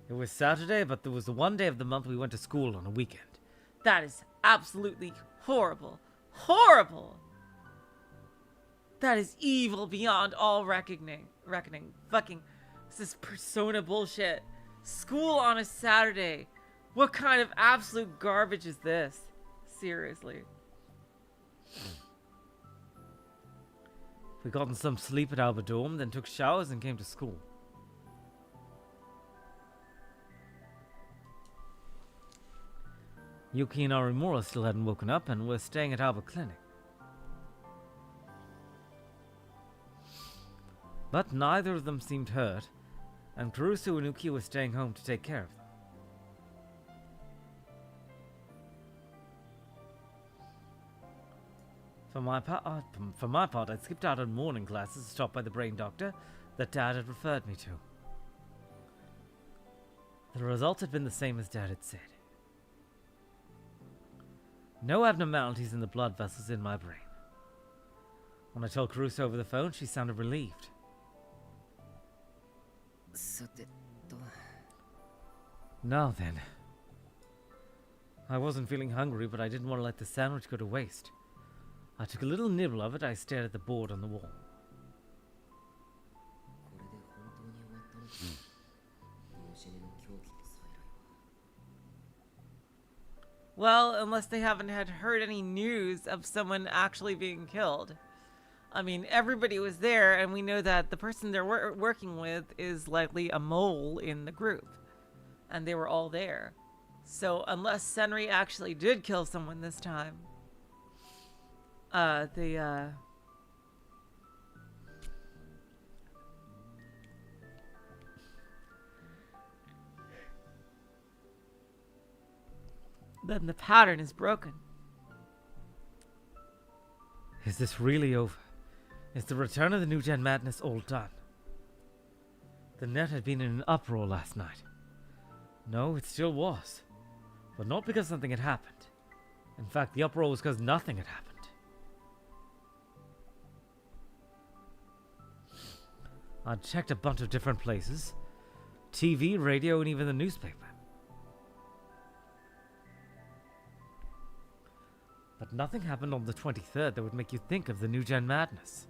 It was Saturday, but there was the one day of the month we went to school on a weekend. That is absolutely horrible. Horrible! That is evil beyond all reckoning. Fucking, this is persona bullshit. School on a Saturday. What kind of absolute garbage is this? Seriously. We gotten some sleep at Alba Dorm, then took showers and came to school. Yuki and Arimura still hadn't woken up and were staying at Alba Clinic. But neither of them seemed hurt, and Caruso and Yuki were staying home to take care of them. For my part, I skipped out on morning classes stopped by the brain doctor that Dad had referred me to. The results had been the same as Dad had said. No abnormalities in the blood vessels in my brain. When I told Caruso over the phone, she sounded relieved. さてと。 Now then. I wasn't feeling hungry, but I didn't want to let the sandwich go to waste. I took a little nibble of it. I stared at the board on the wall. これで本当に終わったのか。見失いの狂気の再来は。 Well, unless they haven't had heard any news of someone actually being killed. I mean, everybody was there, and we know that the person they're working with is likely a mole in the group. And they were all there. So, unless Senri actually did kill someone this time, then the pattern is broken. Is this really over? Is the return of the New Gen madness all done? The net had been in an uproar last night. No, it still was. But not because something had happened. In fact, the uproar was because nothing had happened. I'd checked a bunch of different places. TV, radio, and even the newspaper. But nothing happened on the 23rd that would make you think of the New Gen madness.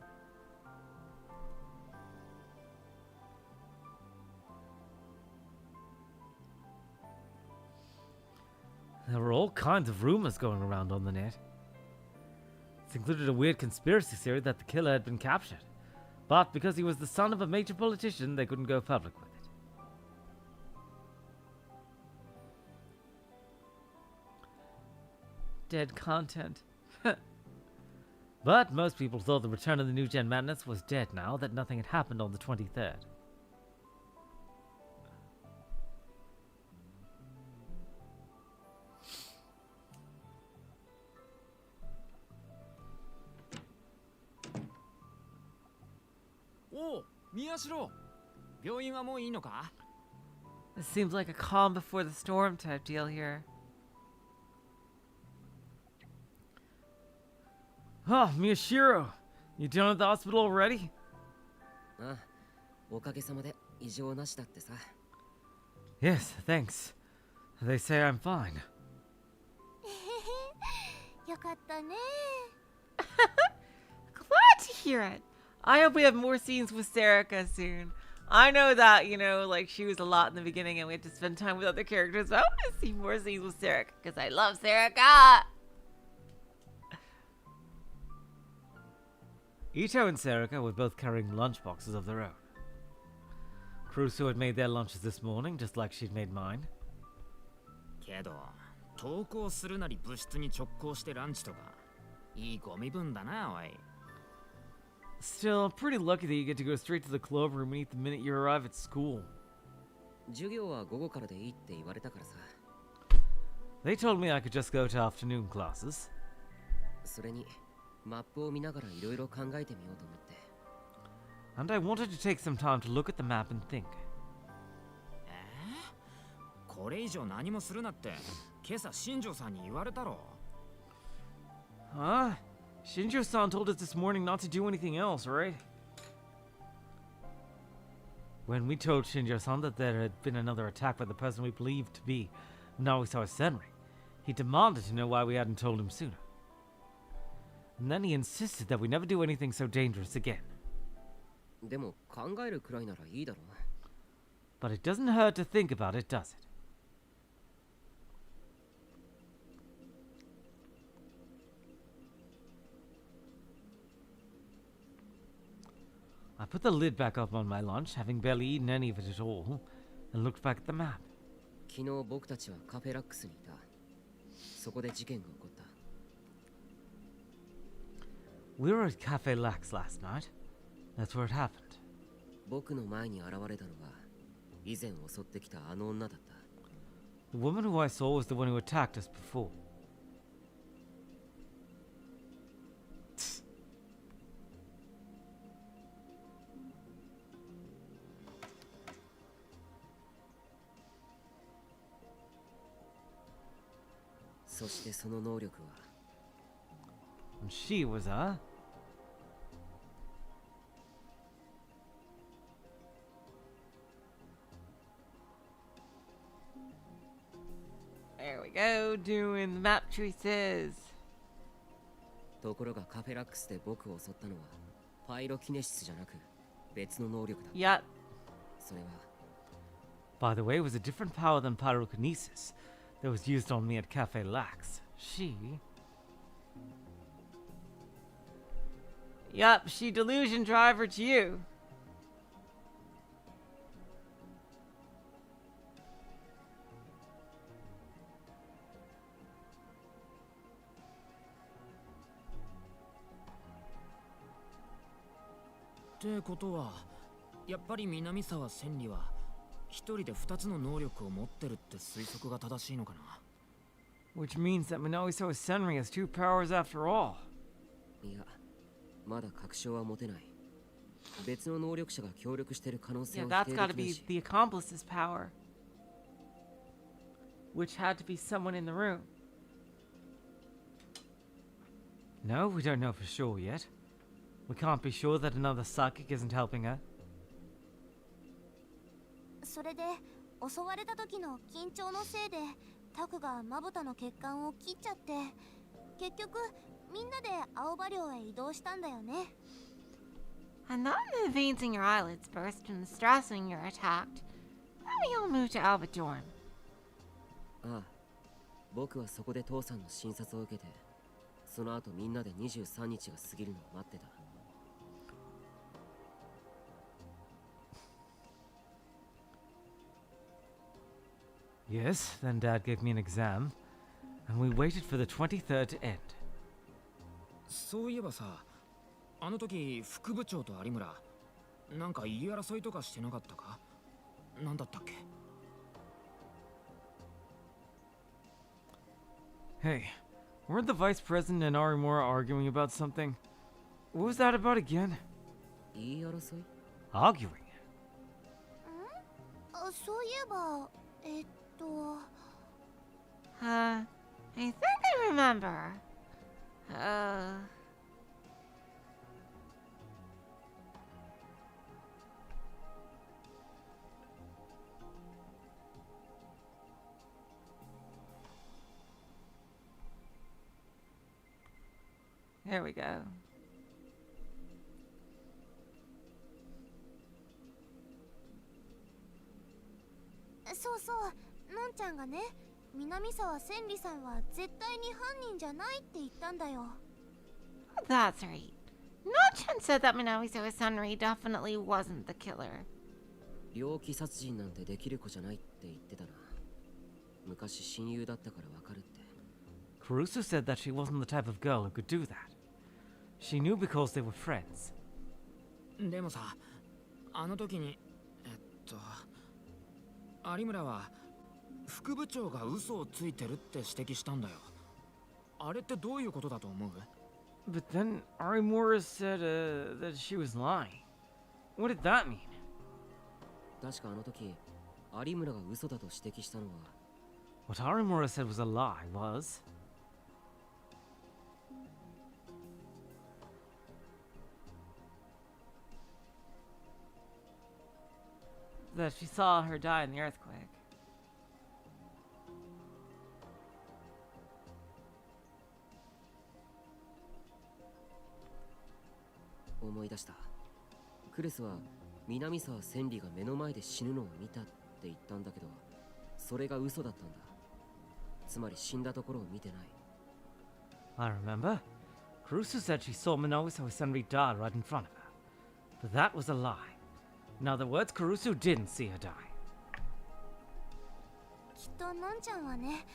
There were all kinds of rumors going around on the net. This included a weird conspiracy theory that the killer had been captured. But because he was the son of a major politician, they couldn't go public with it. Dead content. But most people thought the return of the New Gen madness was dead now that nothing had happened on the 23rd. Oh, Miyashiro! 病院はもういいのか? This seems like a calm before the storm type deal here. Oh, Miyashiro! You done at the hospital already? ああ、おかげさまで異常なしだってさ。Yes, thanks. They say I'm fine. よかったね。 Glad to hear it. I hope we have more scenes with Saka soon. I know that, you know, like she was a lot in the beginning and we had to spend time with other characters, but I want to see more scenes with Saka because I love Saka. Ito and Serika were both carrying lunchboxes of their own. Crusoe had made their lunches this morning, just like she'd made mine. けど、登校するなり部室に直行してランチとか、いいご身分だな、おい。Still, I'm pretty lucky that you get to go straight to the clover room and eat the minute you arrive at school. 授業は午後からでいいって言われたからさ。They told me I could just go to afternoon classes. それに、マップを見ながらいろいろ考えてみようと思って。And I wanted to take some time to look at the map and think. これ以上何もするなって、今朝新庄さんに言われたろ。Huh? Shinjo-san told us this morning not to do anything else, right? When we told Shinjo-san that there had been another attack by the person we believed to be Naosawa Senri, he demanded to know why we hadn't told him sooner. And then he insisted that we never do anything so dangerous again. でも考えるくらいならいいだろう。But it doesn't hurt to think about it, does it? I put the lid back up on my lunch, having barely eaten any of it at all, and looked back at the map. 昨日僕たちはカフェラックスにいた。そこで事件が起こった。We were at Cafe Lax last night. That's where it happened. 僕の前に現れたのは以前襲ってきたあの女だった。The woman who I saw was the one who attacked us before. And she was There we go, doing the map choices. ところがカフェラックスで僕を襲ったのはパイロキネシスじゃなく別の能力だ。Yep. それは By the way, it was a different power than pyrokinesis that was used on me at Cafe Lax. Yep, she delusion driver to you.ってことは、やっぱり南沢千里は一人で二つの能力を持ってるって推測が正しいのかな。Which means that Minoiso Senri has two powers after all. いや、まだ確証は持てない。別の能力者が協力している可能性 Yeah, を that's 否定 gotta できない be し。 the accomplice's power. Which had to be someone in the room. No, we don't know for sure yet. We can't be sure that another psychic isn't helping her. それで襲われた時の緊張のせいでタクがまぶたの血管を切っちゃって、結局みんなで青葉寮へ移動したんだよね。 And then the veins in your eyelids burst from the stress when you're attacked. Then we all moved to Alba Dorm. ああ、僕はそこで父さんの診察を受けて、その後みんなで23日が過ぎるのを待ってた。 Yes, then Dad gave me an exam, and we waited for the 23rd to end. そういえばさ、あの時副部長と有村、なんか言い争いとかしてなかったか？なんだったっけ？ Hey, weren't the vice president and Arimura arguing about something? What was that about again? 言い争い？ Arguing? あ、そういえば、I think I remember. There we go. そうそう、のんちゃんがね、南沢千里さんは絶対に犯人じゃないって言ったんだよ。 That's right. Nochan said that Minoiso Senri definitely wasn't the killer. 猟奇殺人なんてできる子じゃないって言ってたな。昔親友だったからわかるって。 Caruso said that she wasn't the type of girl who could do that. She knew because they were friends. でもさ、あの時に有村は副部長が嘘をついてるって指摘したんだよ。あれってどういうことだと思う？ But then Arimura said that she was lying. What did that mean? 確かあの時、有村が嘘だと指摘したのは、 What Arimura said was a lie was... That she saw her die in the earthquake. 思い出した。クレスは南沢千里が目の前で死ぬのを見たって言ったんだけど、それが嘘だったんだ。つまり死んだところを見てない。 I remember. Caruso said she saw Minoiso Senri die right in front of her. But that was a lie. In other words, Caruso didn't see her die. きっとのんちゃんはね、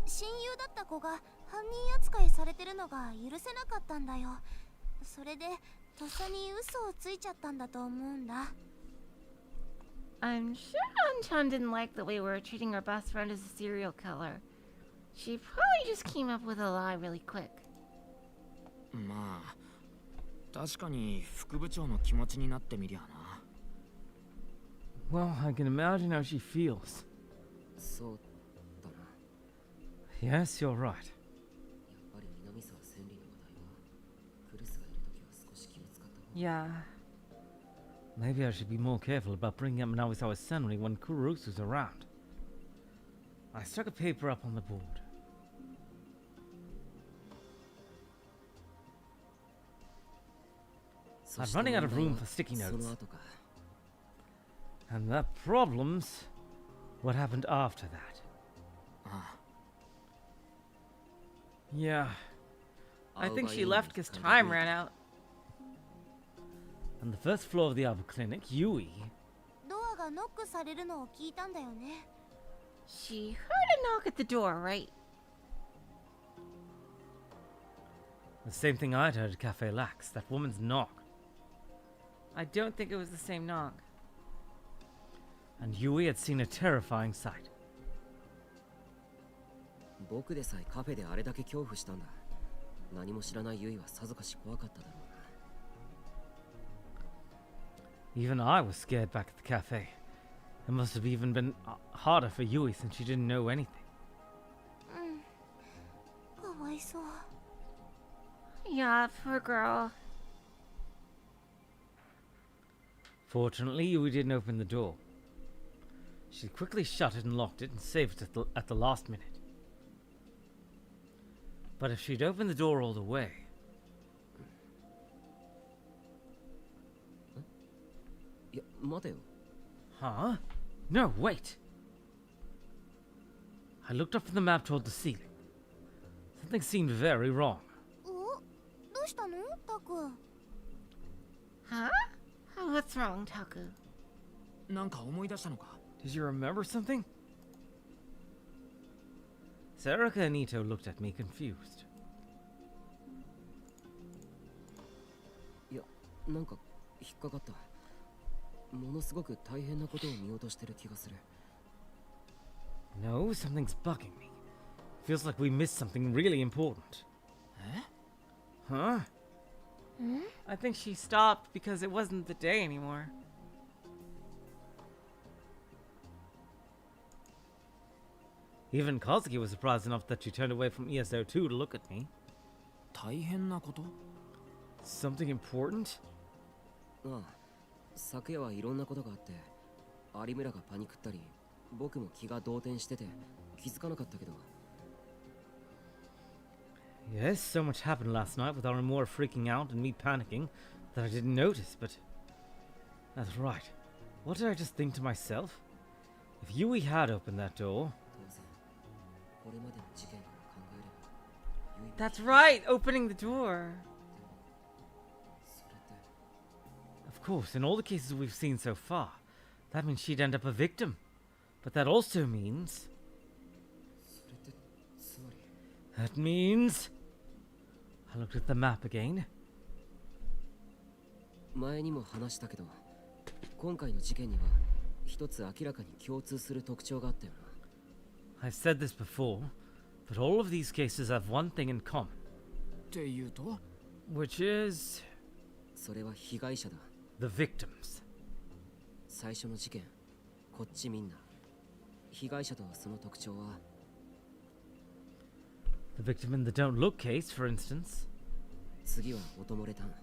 親友だった子が犯人扱いされてるのが許せなかったんだよ。それでとっさに嘘をついちゃったんだと思うんだ。 I'm sure Anchan didn't like the way we were treating her best friend as a serial killer. She probably just came up with a lie really quick. まあ、確かに副部長の気持ちになってみりゃな。 Well, I can imagine how she feels. そうだな。 Yes, you're right. やっぱり南沢千里の話題は、クレスがいるときは少し気を使った方が。 Yeah. Maybe I should be more careful about bringing up Minoiso Senri when Kurusu's around. I stuck a paper up on the board. I'm running out of room for sticky その notes. 後か。 And the problem's what happened after that. ああ、 Yeah. I think she left because time ran out. On the first floor of the Alba Clinic, Yui... ドアがノックされるのを聞いたんだよね。 She heard a knock at the door, right? The same thing I'd heard at Cafe Lax, that woman's knock. I don't think it was the same knock. And Yui had seen a terrifying sight. 僕でさえカフェであれだけ恐怖したんだ。何も知らないユイはさぞかし怖かっただろうな。 Even I was scared back at the cafe. It must have even been harder for Yui since she didn't know anything. かわいそう。 Yeah, poor girl. Fortunately, Yui didn't open the door. She quickly shut it and locked it and saved it at the last minute. But if she'd opened the door all the way... いや、待てよ。 Huh? No, wait! I looked up from the map toward the ceiling. Something seemed very wrong. お、どうしたのタク？ Huh? Oh, what's wrong, Taku? なんか思い出したのか？ Did you remember something? Saka and Ito looked at me confused. いや、なんか引っかかった。ものすごく大変なことを見落としてる気がする。 No, something's bugging me. Feels like we missed something really important. Huh? I think she stopped because it wasn't the day anymore. Even Kazuki was surprised enough that she turned away from ESO2 to look at me. 大変なこと？ Something important? ああ、昨夜はいろんなことがあって、有村がパニクったり、僕も気が動転してて気づかなかったけど。 Yes, so much happened last night with Arimura freaking out and me panicking that I didn't notice, but... That's right. What did I just think to myself? If Yui had opened that door... 当然、これまでの事件から考えれば、ユイも That's right, opening the door. それって Of course, in all the cases we've seen so far, that means she'd end up a victim. But that also means... それってつまり That means... I looked at the map again. 前にも話したけど、今回の事件には一つ明らかに共通する特徴があったよな。 I've said this before, but all of these cases have one thing in common. っていうと？ Which is... それは被害者だ。 the victims. 最初の事件、こっちみんな。被害者とその特徴は、 The victim in the Don't Look case, for instance. 次は音漏れタン。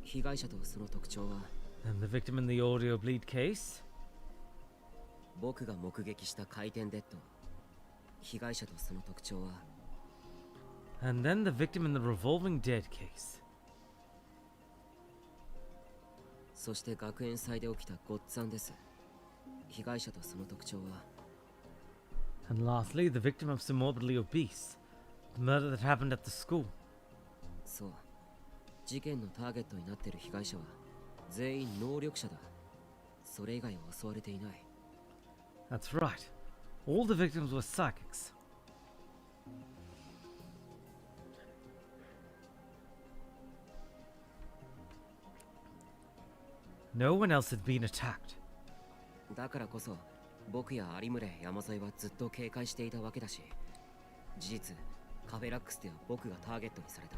被害者とその特徴は、 And the victim in the Audio Bleed case. 僕が目撃した回転デッド。被害者とその特徴は、 And then the victim in the Revolving Dead case. そして学園祭で起きたごっつぁんです。被害者とその特徴は、 And lastly, the victim of some morbidly obese. The murder that happened at the school. そう。事件のターゲットになっている被害者は、全員能力者だ。それ以外は襲われていない。 That's right. All the victims were psychics. No one else had been attacked. だからこそ、僕や有村山添はずっと警戒していたわけだし、事実、カフェラックスでは僕がターゲットにされた。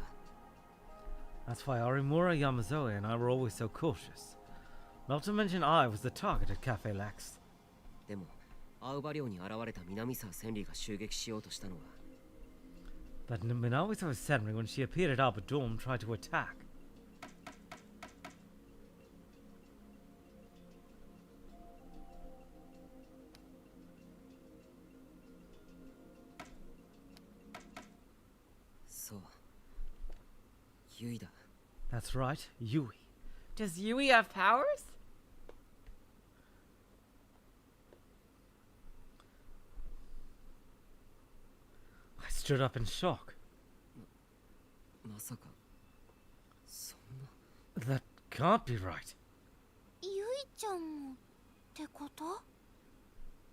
That's why Arimura, Yamazoe, and I were always so cautious. Not to mention I was the target at Cafe Lax. でも、アウバ寮に現れた南沢千里が襲撃しようとしたのは、 But Minawi saw Senri when she appeared at Albert Dorm tried to attack. そう、ユイだ。 That's right, Yui. Does Yui have powers? I stood up in shock. まさか、そんな。 That can't be right. ゆいちゃんもってこと？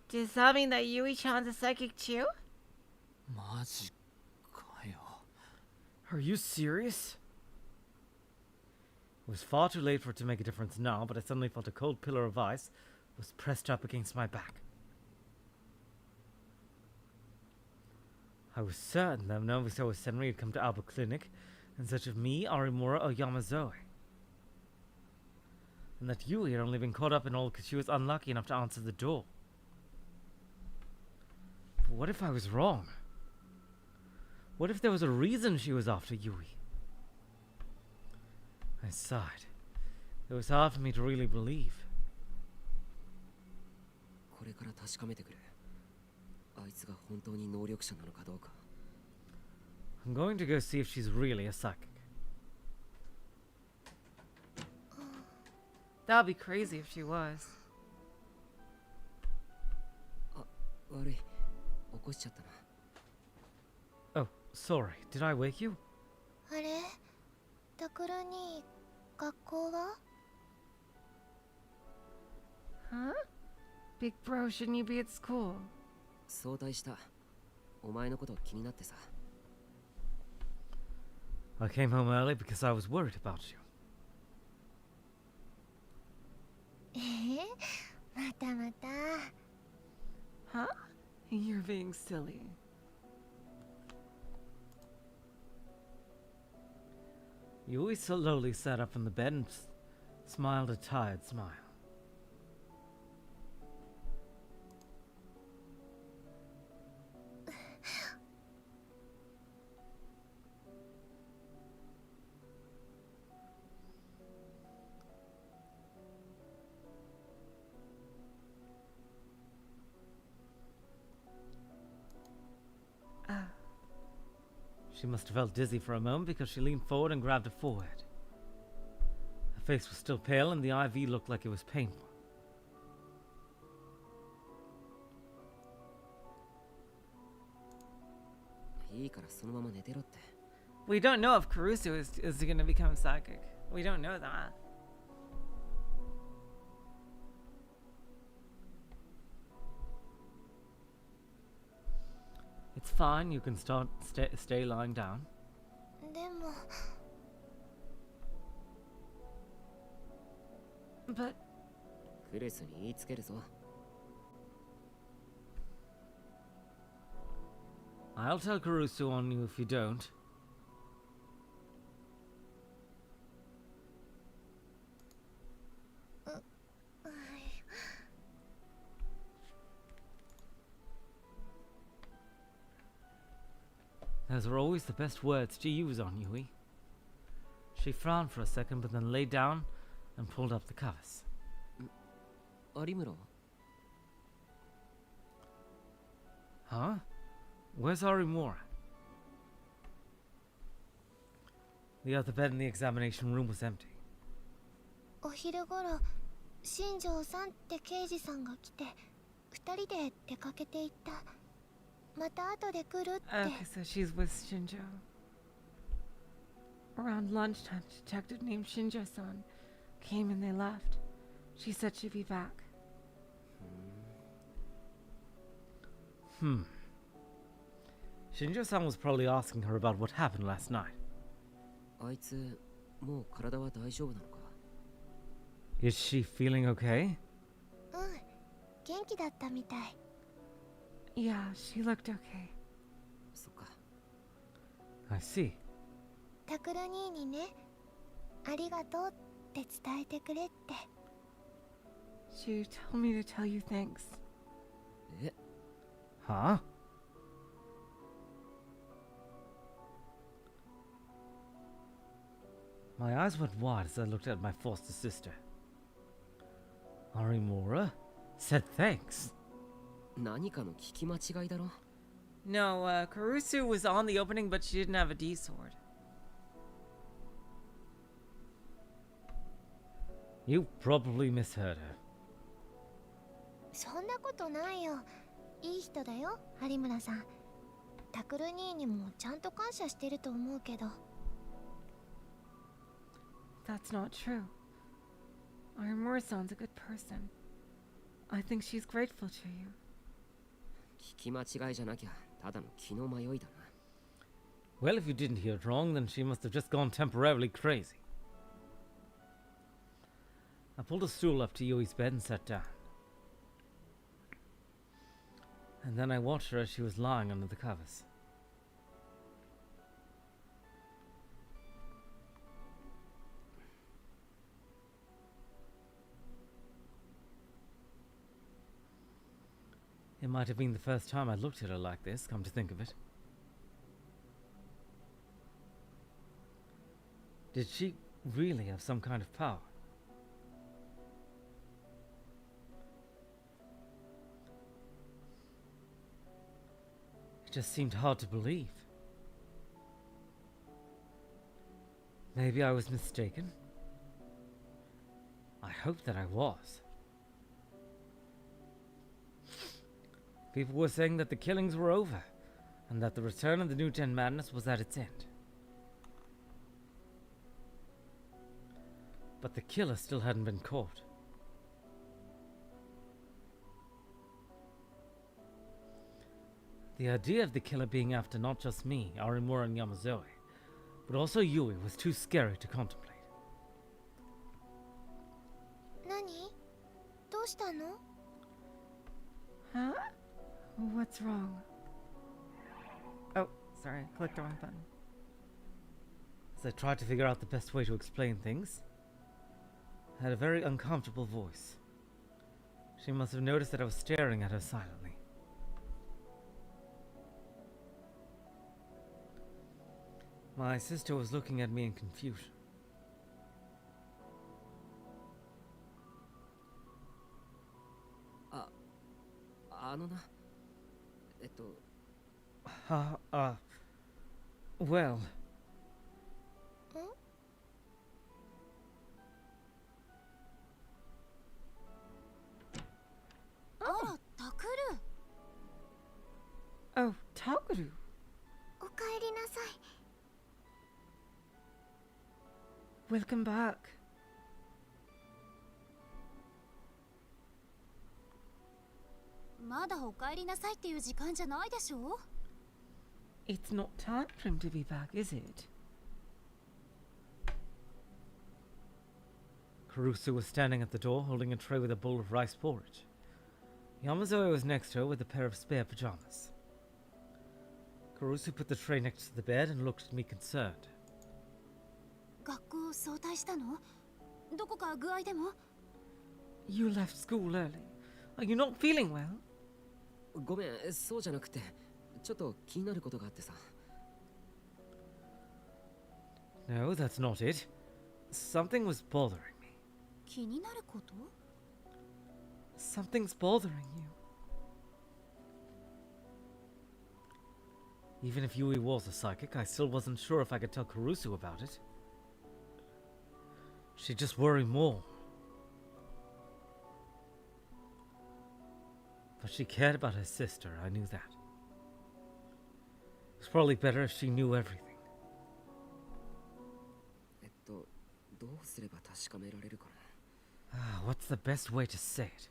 Does that mean that Yui-chan's a psychic too? マジかよ。 Are you serious? It was far too late for it to make a difference now, but I suddenly felt a cold pillar of ice was pressed up against my back. I was certain that Noviso or Senri had come to Alba Clinic in search of me, Arimura, or Yamazoe. And that Yui had only been caught up in all because she was unlucky enough to answer the door. But what if I was wrong? What if there was a reason she was after Yui? I sighed. It was hard for me to really believe. これから確かめてくれ。あいつが本当に能力者なのかどうか。I'm going to go see if she's really a psychic. That'd be crazy if she was. あ、悪い。起こしちゃったな。Oh, sorry. Did I wake you? あれタクルに学校は Huh? Big bro, shouldn't you be at school? 早退した。お前のこと気になってさ。I came home early because I was worried about you. またまた。Huh? You're being silly. Yui slowly sat up from the bed and smiled a tired smile. She must have felt dizzy for a moment because she leaned forward and grabbed her forehead. Her face was still pale and the IV looked like it was painful. We don't know if Caruso is going to become psychic. We don't know that. It's fine, you can stay lying down. でも But クレスに言いつけるぞ。 I'll tell Caruso on you if you don't. Those are always the best words to use on Yui. She frowned for a second, but then lay down and pulled up the covers. 有村は Huh? Where's Arimura? The other bed in the examination room was empty. お昼頃新庄さんって刑事さんが来て二人で出かけていった。また後で来るって。 okay, so she's with Shinjo. Around lunchtime, a detective named Shinjo-san came and they left. She said she'd be back. Shinjo-san was probably asking her about what happened last night. あいつもう体は大丈夫なのか。 Is she feeling okay? うん元気だったみたい。 Yeah, she looked okay. そっか。 I see. タクル兄にねありがとうって伝えてくれって。 She told me to tell you thanks. え Huh? My eyes went wide as I looked at my foster sister. Arimura said thanks. 何かの聞き間違いだろ。 No, Caruso was on the opening, but she didn't have a D sword. You probably misheard her. そんなことないよ。いい人だよ有村さん。タクル兄にもちゃんと感謝してると思うけど。 That's not true. Arimura-san's a good person. I think she's grateful to you. 聞き間違いじゃなきゃただの気の迷いだな。 Well, if you didn't hear it wrong, then she must have just gone temporarily crazy. I pulled a stool up to Yui's bed and sat down. And then I watched her as she was lying under the covers. It might have been the first time I looked at her like this, come to think of it. Did she really have some kind of power? It just seemed hard to believe. Maybe I was mistaken. I hope that I was. People were saying that the killings were over, and that the return of the New Ten Madness was at its end. But the killer still hadn't been caught. The idea of the killer being after not just me, Arimura and Yamazoe, but also Yui was too scary to contemplate. 何？どうしたの？ Huh? What's wrong? Oh, sorry, I clicked the wrong button. As I tried to figure out the best way to explain things, I had a very uncomfortable voice. She must have noticed that I was staring at her silently. My sister was looking at me in confusion. あのな、Well, あら、タクル。 Oh, Takeru. おかえりなさい。 Welcome back. まだおかえりなさいっていう時間じゃないでしょ？ It's not time for him to be back, is it? Kurusu was standing at the door holding a tray with a bowl of rice porridge. Yamazoe was next to her with a pair of spare pajamas. Kurusu put the tray next to the bed and looked at me concerned. 学校早退したの？どこか具合でも？ You left school early. Are you not feeling well? ごめん、そうじゃなくて、ちょっと気になることがあってさ。No, that's not it. Something was bothering me. 気になること？ Something's bothering you. Even if Yui was a psychic, I still wasn't sure if I could tell Kurusu about it. She'd just worry more. But she cared about her sister, I knew that. It was probably better if she knew everything. どうすれば確かめられるかな。What's the best way to say it?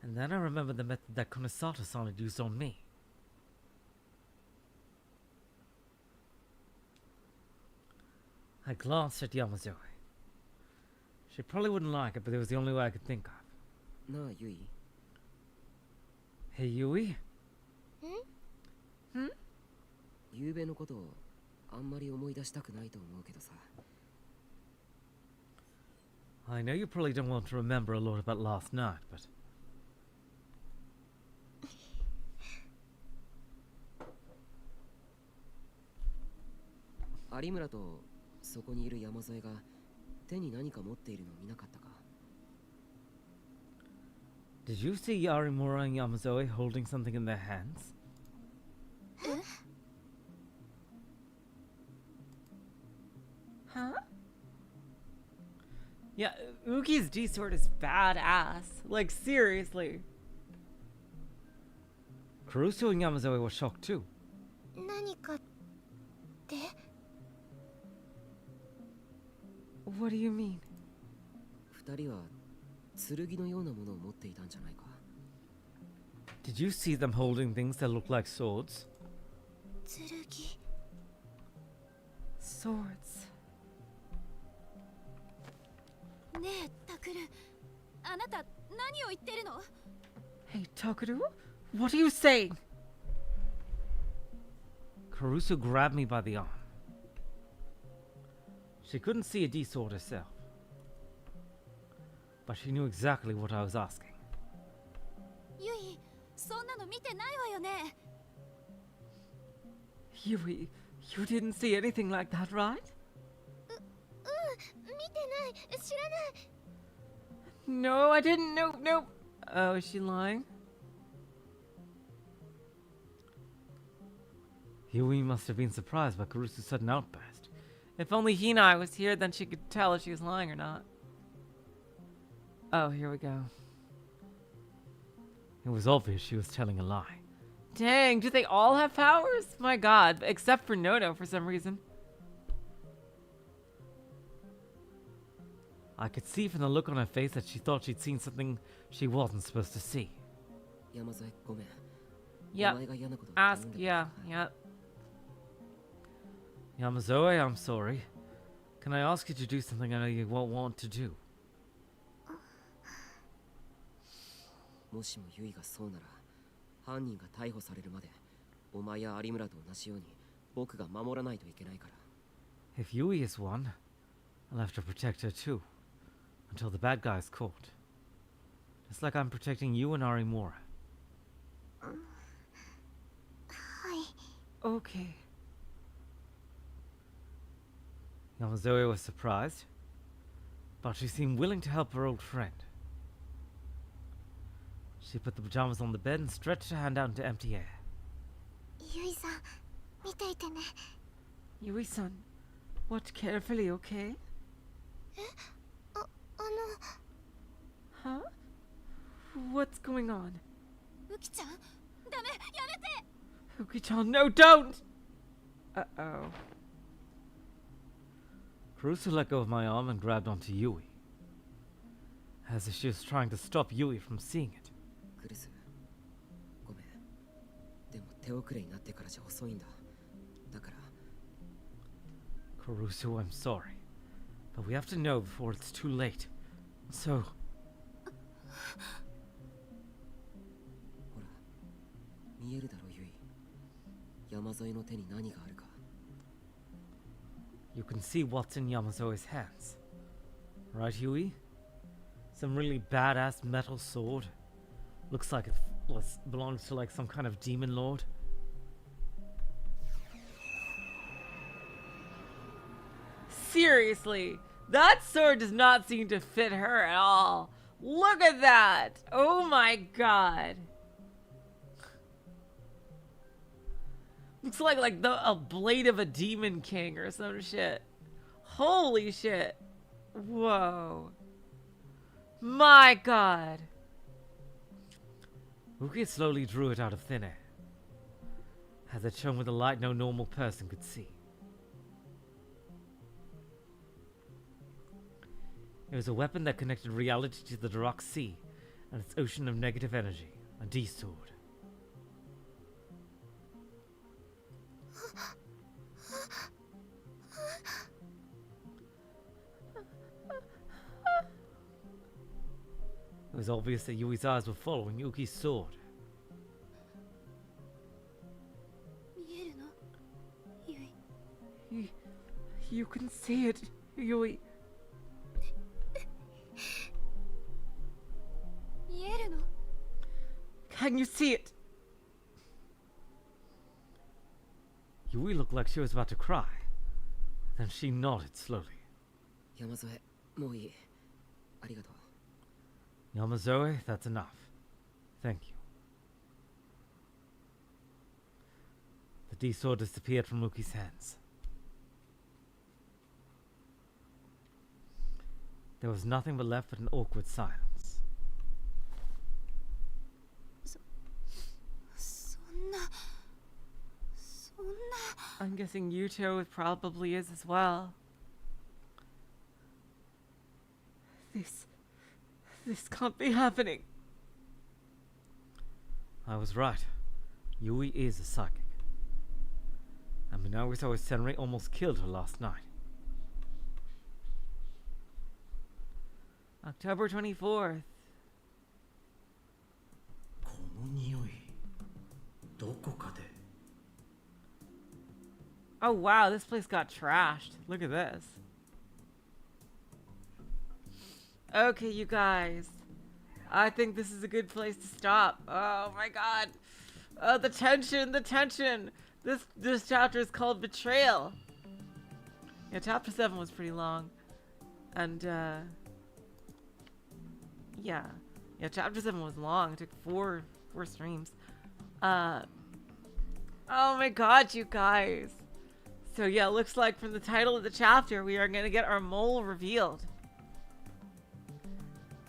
And then I remembered the method that Kunosato-san had used on me. I glanced at Yamazoe. She probably wouldn't like it, but it was the only way I could think of. なあ、ユイ。 Hey, Yui? ゆうべのことをあんまり思い出したくないと思うけどさ。 I know you probably don't want to remember a lot about last night, but... 有村とそこにいる山添が手に何か持っているの見なかったか？ Did you see Yarimura and Yamazoe holding something in their hands? Huh? Yeah, Uki's D-sword is badass. Like, seriously. Kurusu and Yamazoe were shocked too. 何かって？ What do you mean? 二人は剣のようなものを持っていたんじゃないか？ Did you see them holding things that look like swords? 剣。 Swords. ねえ、タクル。あなた何を言ってるの？ Hey, Takeru? What are you saying? Kurusu grabbed me by the arm. She couldn't see a D-sword herself, but she knew exactly what I was asking. そんなの見てないわよね。 Yui, you didn't see anything like that, right? 見てない、知らない。 No, I didn't. Nope, nope. Oh, is she lying? Yui must have been surprised by Kurusu's sudden outburst. If only Hinai was here, then she could tell if she was lying or not. Oh, here we go. It was obvious she was telling a lie. Dang, do they all have powers? My god, except for Nono for some reason. I could see from the look on her face that she thought she'd seen something she wasn't supposed to see. 山添ごめん。 Yep. お前が嫌なことを Ask, 頼んだ yeah, yep. Yamazoe, I'm sorry. Can I ask you to do something I know you won't want to do? もしもユイがそうなら、犯人が逮捕されるまで、お前や有村と同じように僕が守らないといけないから。 If Yui is one, I'll have to protect her too. Until the bad guy is caught. Just like I'm protecting you and Arimura. はい。 Okay. Yamazoe was surprised, but she seemed willing to help her old friend. She put the pajamas on the bed and stretched her hand out into empty air. ゆいさん、見ていてね。 Yui-san, watch carefully, okay? あの、 Huh? What's going on? ウキちゃん、ダメ、やめて。 Uki-chan, no, don't! Uh-oh. Kurusu let go of my arm and grabbed onto Yui, as if she was trying to stop Yui from seeing it. クルス、ごめん。でも手遅れになってからじゃ遅いんだ。だから。 Kurusu, I'm sorry, but we have to know before it's too late. So... ほら、見えるだろユイ。山添の手に何があるか。 You can see what's in Yamazoe's hands. Right, Yui? Some really badass metal sword. Looks like it belongs to like some kind of demon lord. Seriously, that sword does not seem to fit her at all. Look at that! Oh my god. Looks like a blade of a demon king or some shit. Holy shit. Whoa. My god. Uki slowly drew it out of thin air, as it shone with a light no normal person could see. It was a weapon that connected reality to the Dark Sea and its ocean of negative energy, a D-sword. It was obvious that Yui's eyes were following Uki's sword. 見えるの？ゆい。 You can see it, Yui. 見えるの？ Can you see it? Yui looked like she was about to cry. Then she nodded slowly. 山添、もういい。ありがとう。 Yamazoe, that's enough. Thank you. The D-sword disappeared from Uki's hands. There was nothing but left but an awkward silence. そんな。 I'm guessing Yuto probably is as well. This can't be happening. I was right. Yui is a psychic. And Minawisawa Senri almost killed her last night. October 24th. この匂い、どこかで。 Oh wow, this place got trashed. Look at this. Okay, you guys. I think this is a good place to stop. Oh my god. Oh, the tension, the tension. This chapter is called Betrayal. Yeah, chapter 7 was pretty long. And, yeah. Yeah, chapter 7 was long. It took four streams. Oh my god, you guys. So yeah, looks like from the title of the chapter, we are going to get our mole revealed.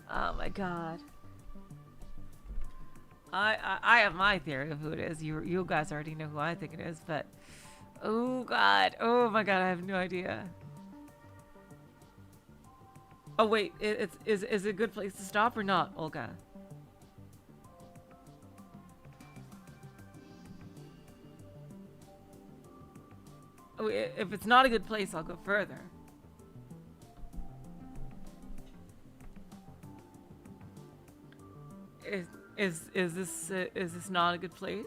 Oh my god. I have my theory of who it is. You guys already know who I think it is, but oh god. Oh my god, I have no idea. Oh wait, is it a good place to stop or not, Olga? Oh, if it's not a good place, I'll go further. Is this not a good place?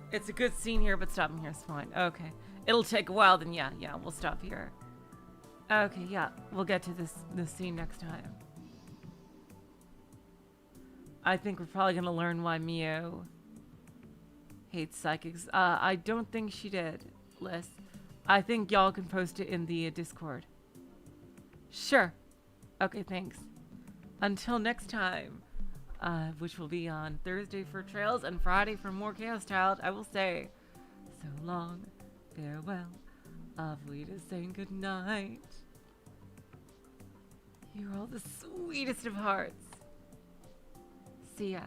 It's a good scene here, but stopping here is fine. Okay. It'll take a while, then yeah, we'll stop here. Okay, yeah, we'll get to this scene next time. I think we're probably gonna learn why Mio hates psychics. I don't think she did, Liz. I think y'all can post it in the Discord. Sure. Okay, thanks. Until next time. Which will be on Thursday for Trails and Friday for more Chaos Child, I will say so long, farewell, Avlita saying good night. You're all the sweetest of hearts. See ya.